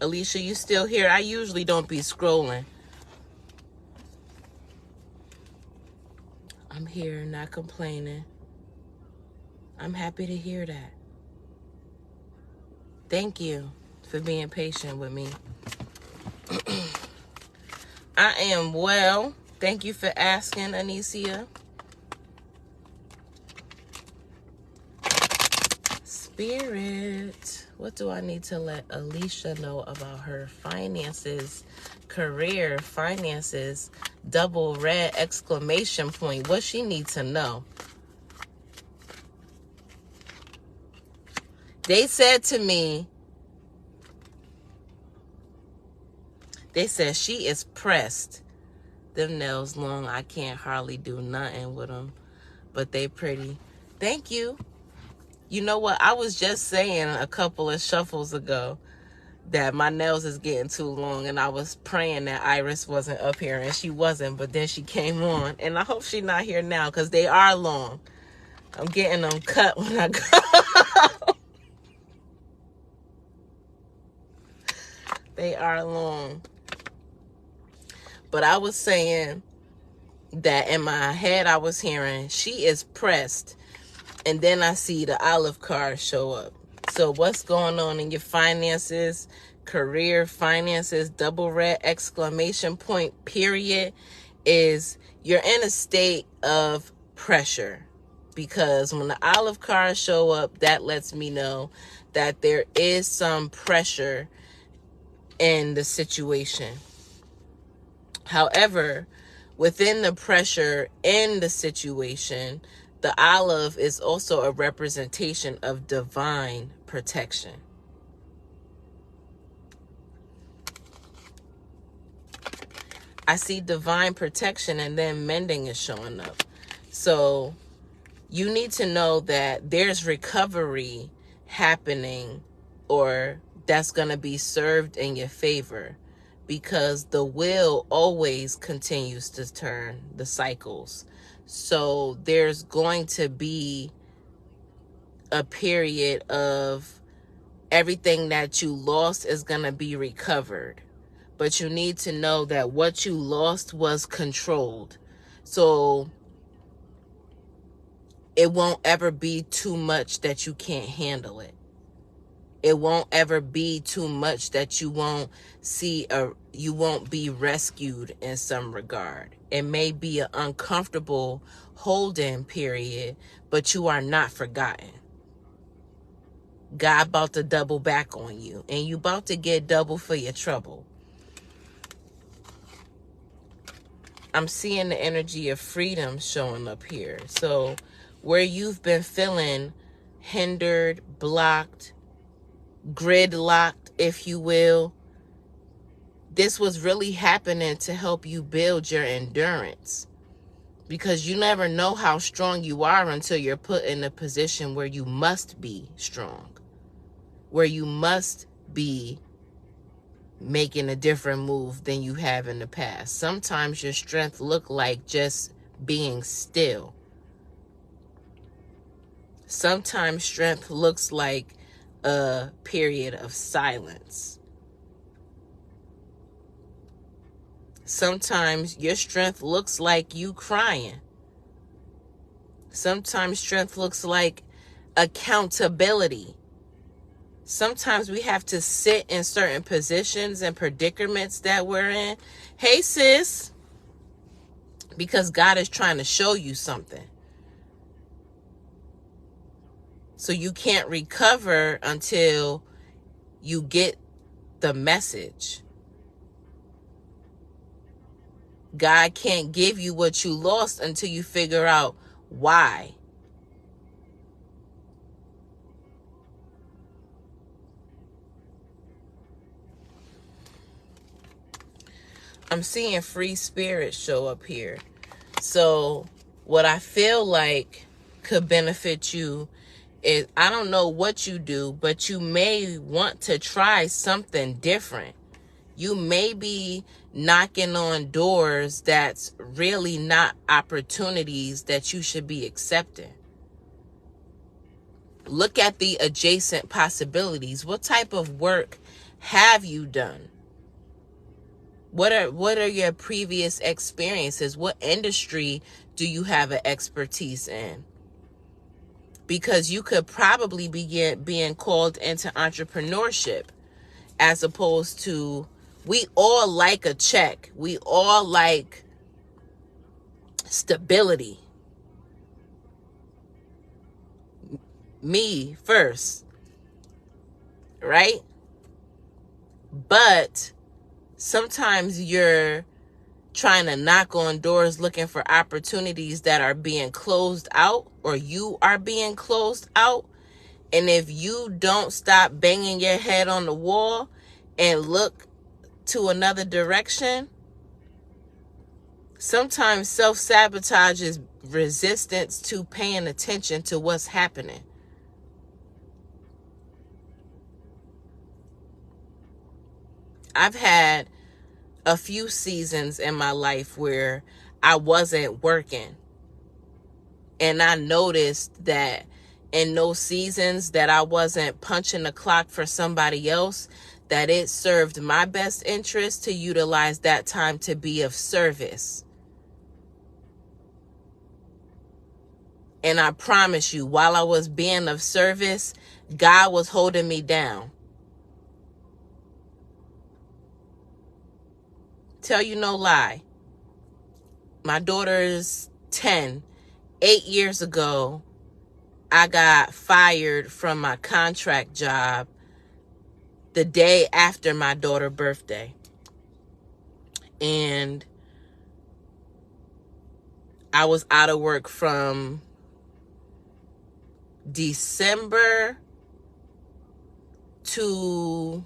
Alicia, you still here? I usually don't be scrolling. I'm here, not complaining. I'm happy to hear that. Thank you for being patient with me. I am well. Thank you for asking, Anicia. Spirit, what do I need to let Alicia know about her finances, career, finances, double red exclamation point? What she needs to know? They said to me, they said she is pressed. Them nails long, I can't hardly do nothing with them, but they pretty. Thank you. You know what? I was just saying a couple of shuffles ago that my nails is getting too long, and I was praying that Iris wasn't up here, and she wasn't, but then she came on, and I hope she's not here now because they are long. I'm getting them cut when I go. They are long. But I was saying that in my head I was hearing, she is pressed. And then I see the olive card show up. So what's going on in your finances, career, finances, double red exclamation point, period, is you're in a state of pressure. Because when the olive cards show up, that lets me know that there is some pressure in the situation. However, within the pressure in the situation, the olive is also a representation of divine protection. I see divine protection, and then mending is showing up. So you need to know that there's recovery happening, or that's going to be served in your favor, because the wheel always continues to turn the cycles. So there's going to be a period of everything that you lost is going to be recovered. But you need to know that what you lost was controlled. So it won't ever be too much that you can't handle it. It won't ever be too much that you won't you won't be rescued in some regard. It may be an uncomfortable holding period, but you are not forgotten. God about to double back on you, and you about to get double for your trouble. I'm seeing the energy of freedom showing up here. So where you've been feeling hindered, blocked, gridlocked, if you will, this was really happening to help you build your endurance. Because you never know how strong you are until you're put in a position where you must be strong, where you must be making a different move than you have in the past. Sometimes your strength look like just being still. Sometimes strength looks like a period of silence. Sometimes your strength looks like you crying. Sometimes strength looks like accountability. Sometimes we have to sit in certain positions and predicaments that we're in. Hey, sis. Because God is trying to show you something. So you can't recover until you get the message. God can't give you what you lost until you figure out why. I'm seeing free spirit show up here. So what I feel like could benefit you is, I don't know what you do, but you may want to try something different. You may be knocking on doors that's really not opportunities that you should be accepting. Look at the adjacent possibilities. What type of work have you done? What are your previous experiences? What industry do you have an expertise in? Because you could probably be being called into entrepreneurship, as opposed to, we all like a check. We all like stability. Me first, right? But sometimes you're trying to knock on doors looking for opportunities that are being closed out, or you are being closed out. And if you don't stop banging your head on the wall and look to another direction, sometimes self-sabotage is resistance to paying attention to what's happening. I've had a few seasons in my life where I wasn't working. And I noticed that in those seasons that I wasn't punching the clock for somebody else, that it served my best interest to utilize that time to be of service. And I promise you, while I was being of service, God was holding me down. Tell you no lie. My daughter's 10. 8 years ago, I got fired from my contract job the day after my daughter's birthday. And I was out of work from December to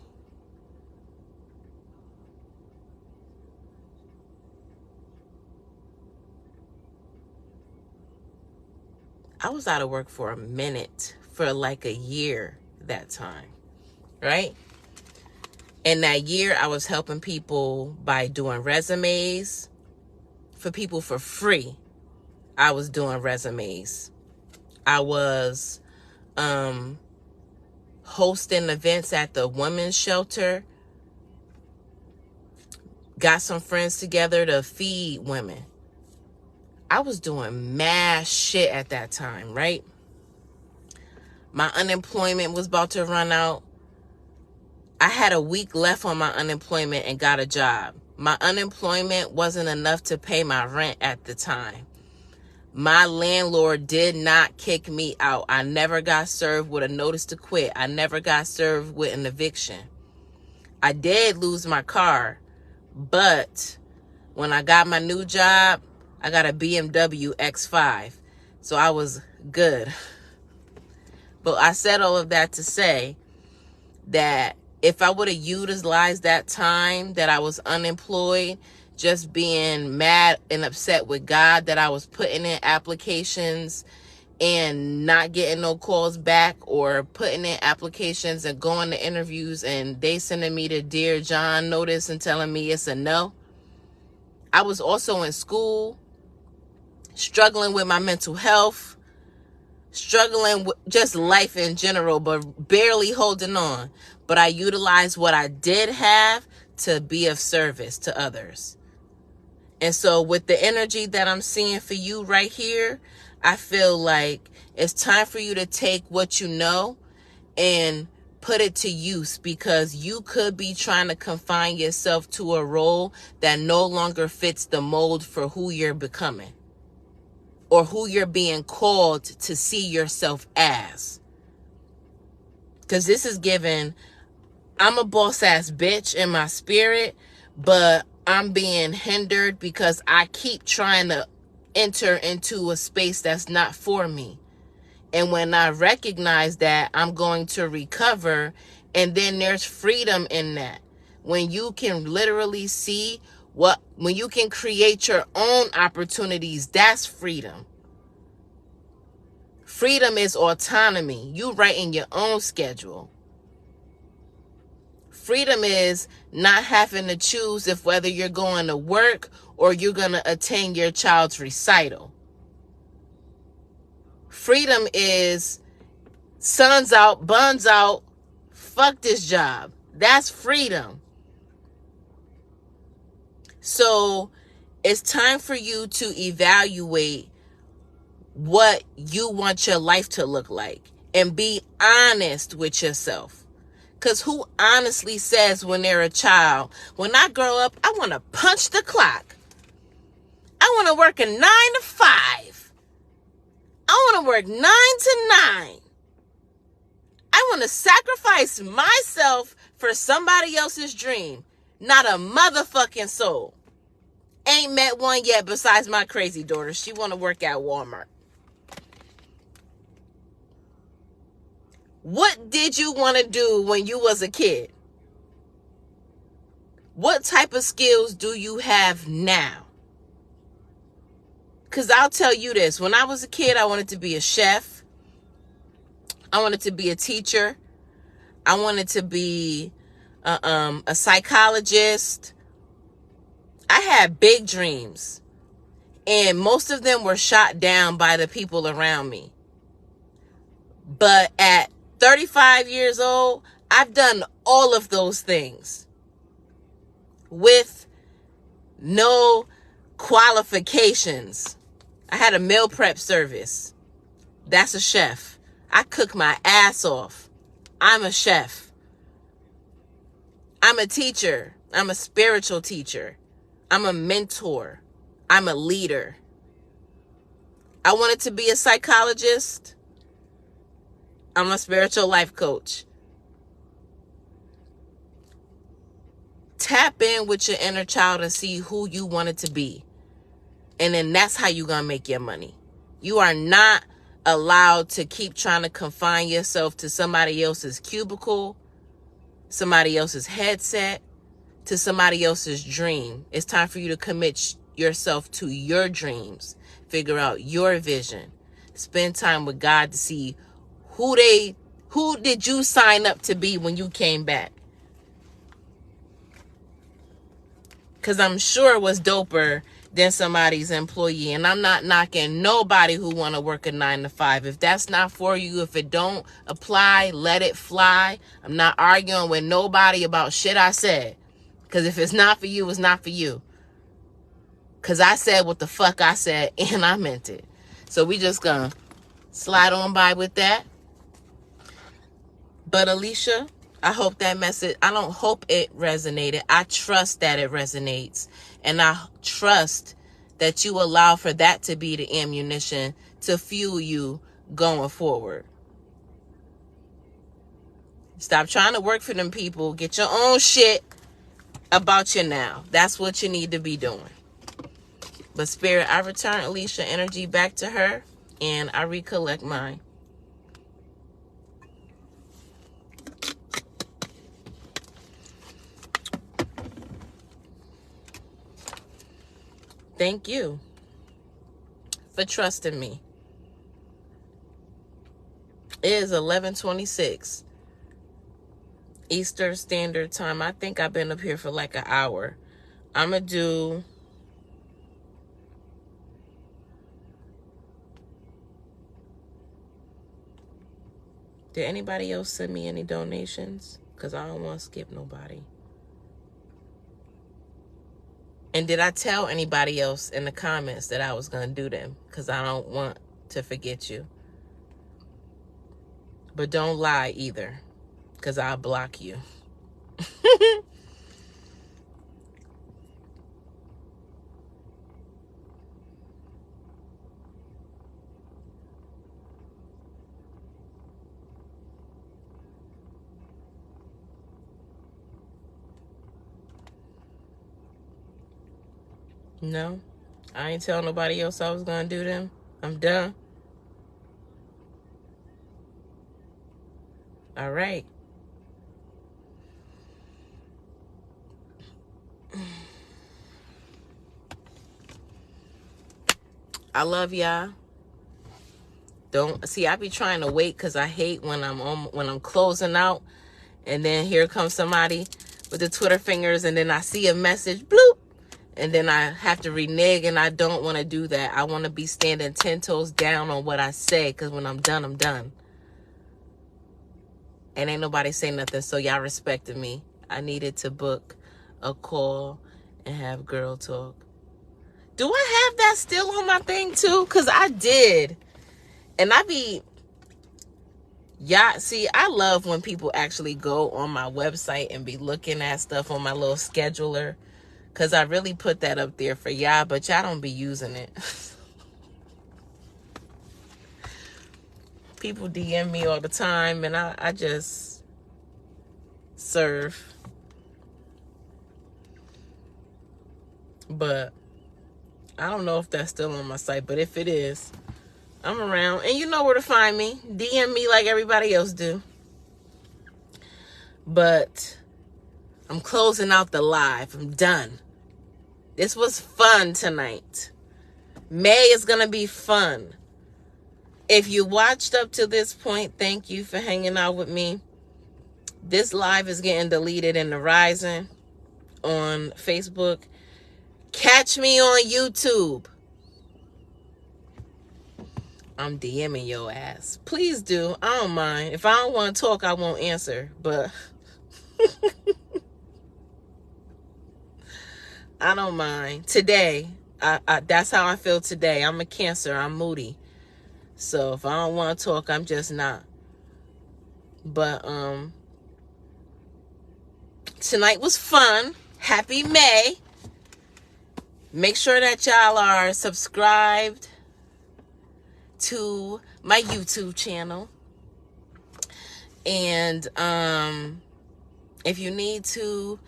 I was out of work for a minute, for like a year that time, right? And that year I was helping people by doing resumes for people for free. I was doing resumes. I was hosting events at the women's shelter. Got some friends together to feed women. I was doing mad shit at that time, right? My unemployment was about to run out. I had a week left on my unemployment and got a job. My unemployment wasn't enough to pay my rent at the time. My landlord did not kick me out. I never got served with a notice to quit. I never got served with an eviction. I did lose my car, but when I got my new job, I got a BMW X5. So I was good. But I said all of that to say that if I would have utilized that time that I was unemployed, just being mad and upset with God that I was putting in applications and not getting no calls back, or putting in applications and going to interviews and they sending me the Dear John notice and telling me it's a no. I was also in school, struggling with my mental health, struggling with just life in general, but barely holding on. But I utilized what I did have to be of service to others. And so with the energy that I'm seeing for you right here, I feel like it's time for you to take what you know and put it to use, because you could be trying to confine yourself to a role that no longer fits the mold for who you're becoming or who you're being called to see yourself as. Because this is given, I'm a boss ass bitch in my spirit, but I'm being hindered because I keep trying to enter into a space that's not for me. And when I recognize that, I'm going to recover. And then there's freedom in that. When you can literally see when you can create your own opportunities, that's freedom. Freedom is autonomy. You writing your own schedule. Freedom is not having to choose if whether you're going to work or you're going to attend your child's recital. Freedom is sun's out, buns out, fuck this job. That's freedom. So it's time for you to evaluate what you want your life to look like and be honest with yourself. Because who honestly says when they're a child, when I grow up, I want to punch the clock. I want to work a 9 to 5. I want to work 9 to 9. I want to sacrifice myself for somebody else's dream. Not a motherfucking soul. Ain't met one yet besides my crazy daughter. She want to work at Walmart. What did you want to do when you was a kid? What type of skills do you have now? Because I'll tell you this. When I was a kid, I wanted to be a chef. I wanted to be a teacher. I wanted to be a psychologist. I had big dreams. And most of them were shot down by the people around me. But at 35 years old, I've done all of those things with no qualifications. I had a meal prep service. That's a chef. I cook my ass off. I'm a chef. I'm a teacher. I'm a spiritual teacher. I'm a mentor. I'm a leader. I wanted to be a psychologist. I'm a spiritual life coach. Tap in with your inner child and see who you want it to be. And then that's how you're going to make your money. You are not allowed to keep trying to confine yourself to somebody else's cubicle, somebody else's headset, to somebody else's dream. It's time for you to commit yourself to your dreams. Figure out your vision. Spend time with God to see who did you sign up to be when you came back. Because I'm sure it was doper than somebody's employee. And I'm not knocking nobody who want to work a 9 to 5. If that's not for you, if it don't apply, let it fly. I'm not arguing with nobody about shit I said. Because if it's not for you, it's not for you. Because I said what the fuck I said and I meant it. So we just gonna slide on by with that. But Alicia, I hope that message, I don't hope it resonated. I trust that it resonates. And I trust that you allow for that to be the ammunition to fuel you going forward. Stop trying to work for them people. Get your own shit about you now. That's what you need to be doing. But Spirit, I return Alicia energy back to her and I recollect mine. Thank you for trusting me. It is 11:26 Eastern Standard Time. I think I've been up here for like an hour. I'm going to do... Did anybody else send me any donations? Because I don't want to skip nobody. And did I tell anybody else in the comments that I was going to do them? Because I don't want to forget you. But don't lie either. Because I'll block you. No, I ain't tell nobody else I was going to do them. I'm done. All right. I love y'all. Don't see, I be trying to wait because I hate when I'm closing out and then here comes somebody with the Twitter fingers and then I see a message, bloop. And then I have to renege, and I don't want to do that. I want to be standing 10 toes down on what I say, because when I'm done, I'm done. And ain't nobody say nothing, so y'all respected me. I needed to book a call and have girl talk. Do I have that still on my thing, too? Because I did. And I be... Y'all, see, I love when people actually go on my website and be looking at stuff on my little scheduler. Because I really put that up there for y'all, but y'all don't be using it. People DM me all the time, and I just serve. But I don't know if that's still on my site, but if it is, I'm around. And you know where to find me. DM me like everybody else do. But I'm closing out the live. I'm done. This was fun tonight. May is going to be fun. If you watched up to this point, thank you for hanging out with me. This live is getting deleted in the Rising on Facebook. Catch me on YouTube. I'm DMing your ass. Please do. I don't mind. If I don't want to talk, I won't answer. But... I don't mind. Today, that's how I feel today. I'm a Cancer. I'm moody. So if I don't want to talk, I'm just not. But tonight was fun. Happy May. Make sure that y'all are subscribed to my YouTube channel. And if you need to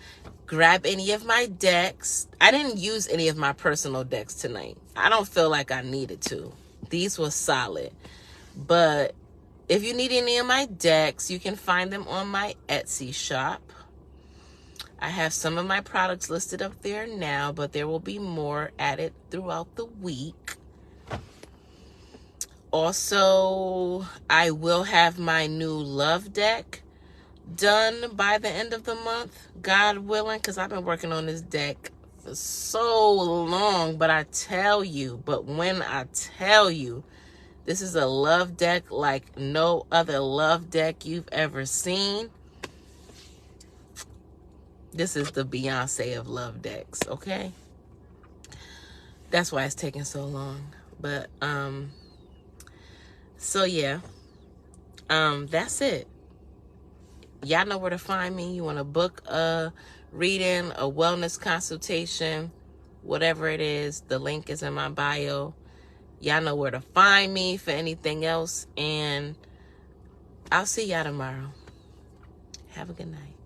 grab any of my decks, I didn't use any of my personal decks tonight. I don't feel like I needed to. These were solid. But if you need any of my decks, you can find them on my Etsy shop. I have some of my products listed up there now, but there will be more added throughout the week. Also, I will have my new love deck done by the end of the month, God willing, because I've been working on this deck for so long. But when I tell you, this is a love deck like no other love deck you've ever seen. This is the Beyonce of love decks, okay? That's why it's taking so long. But so yeah, that's it. Y'all know where to find me. You want to book a reading, a wellness consultation, whatever it is, the link is in my bio. Y'all know where to find me for anything else, and I'll see y'all tomorrow. Have a good night.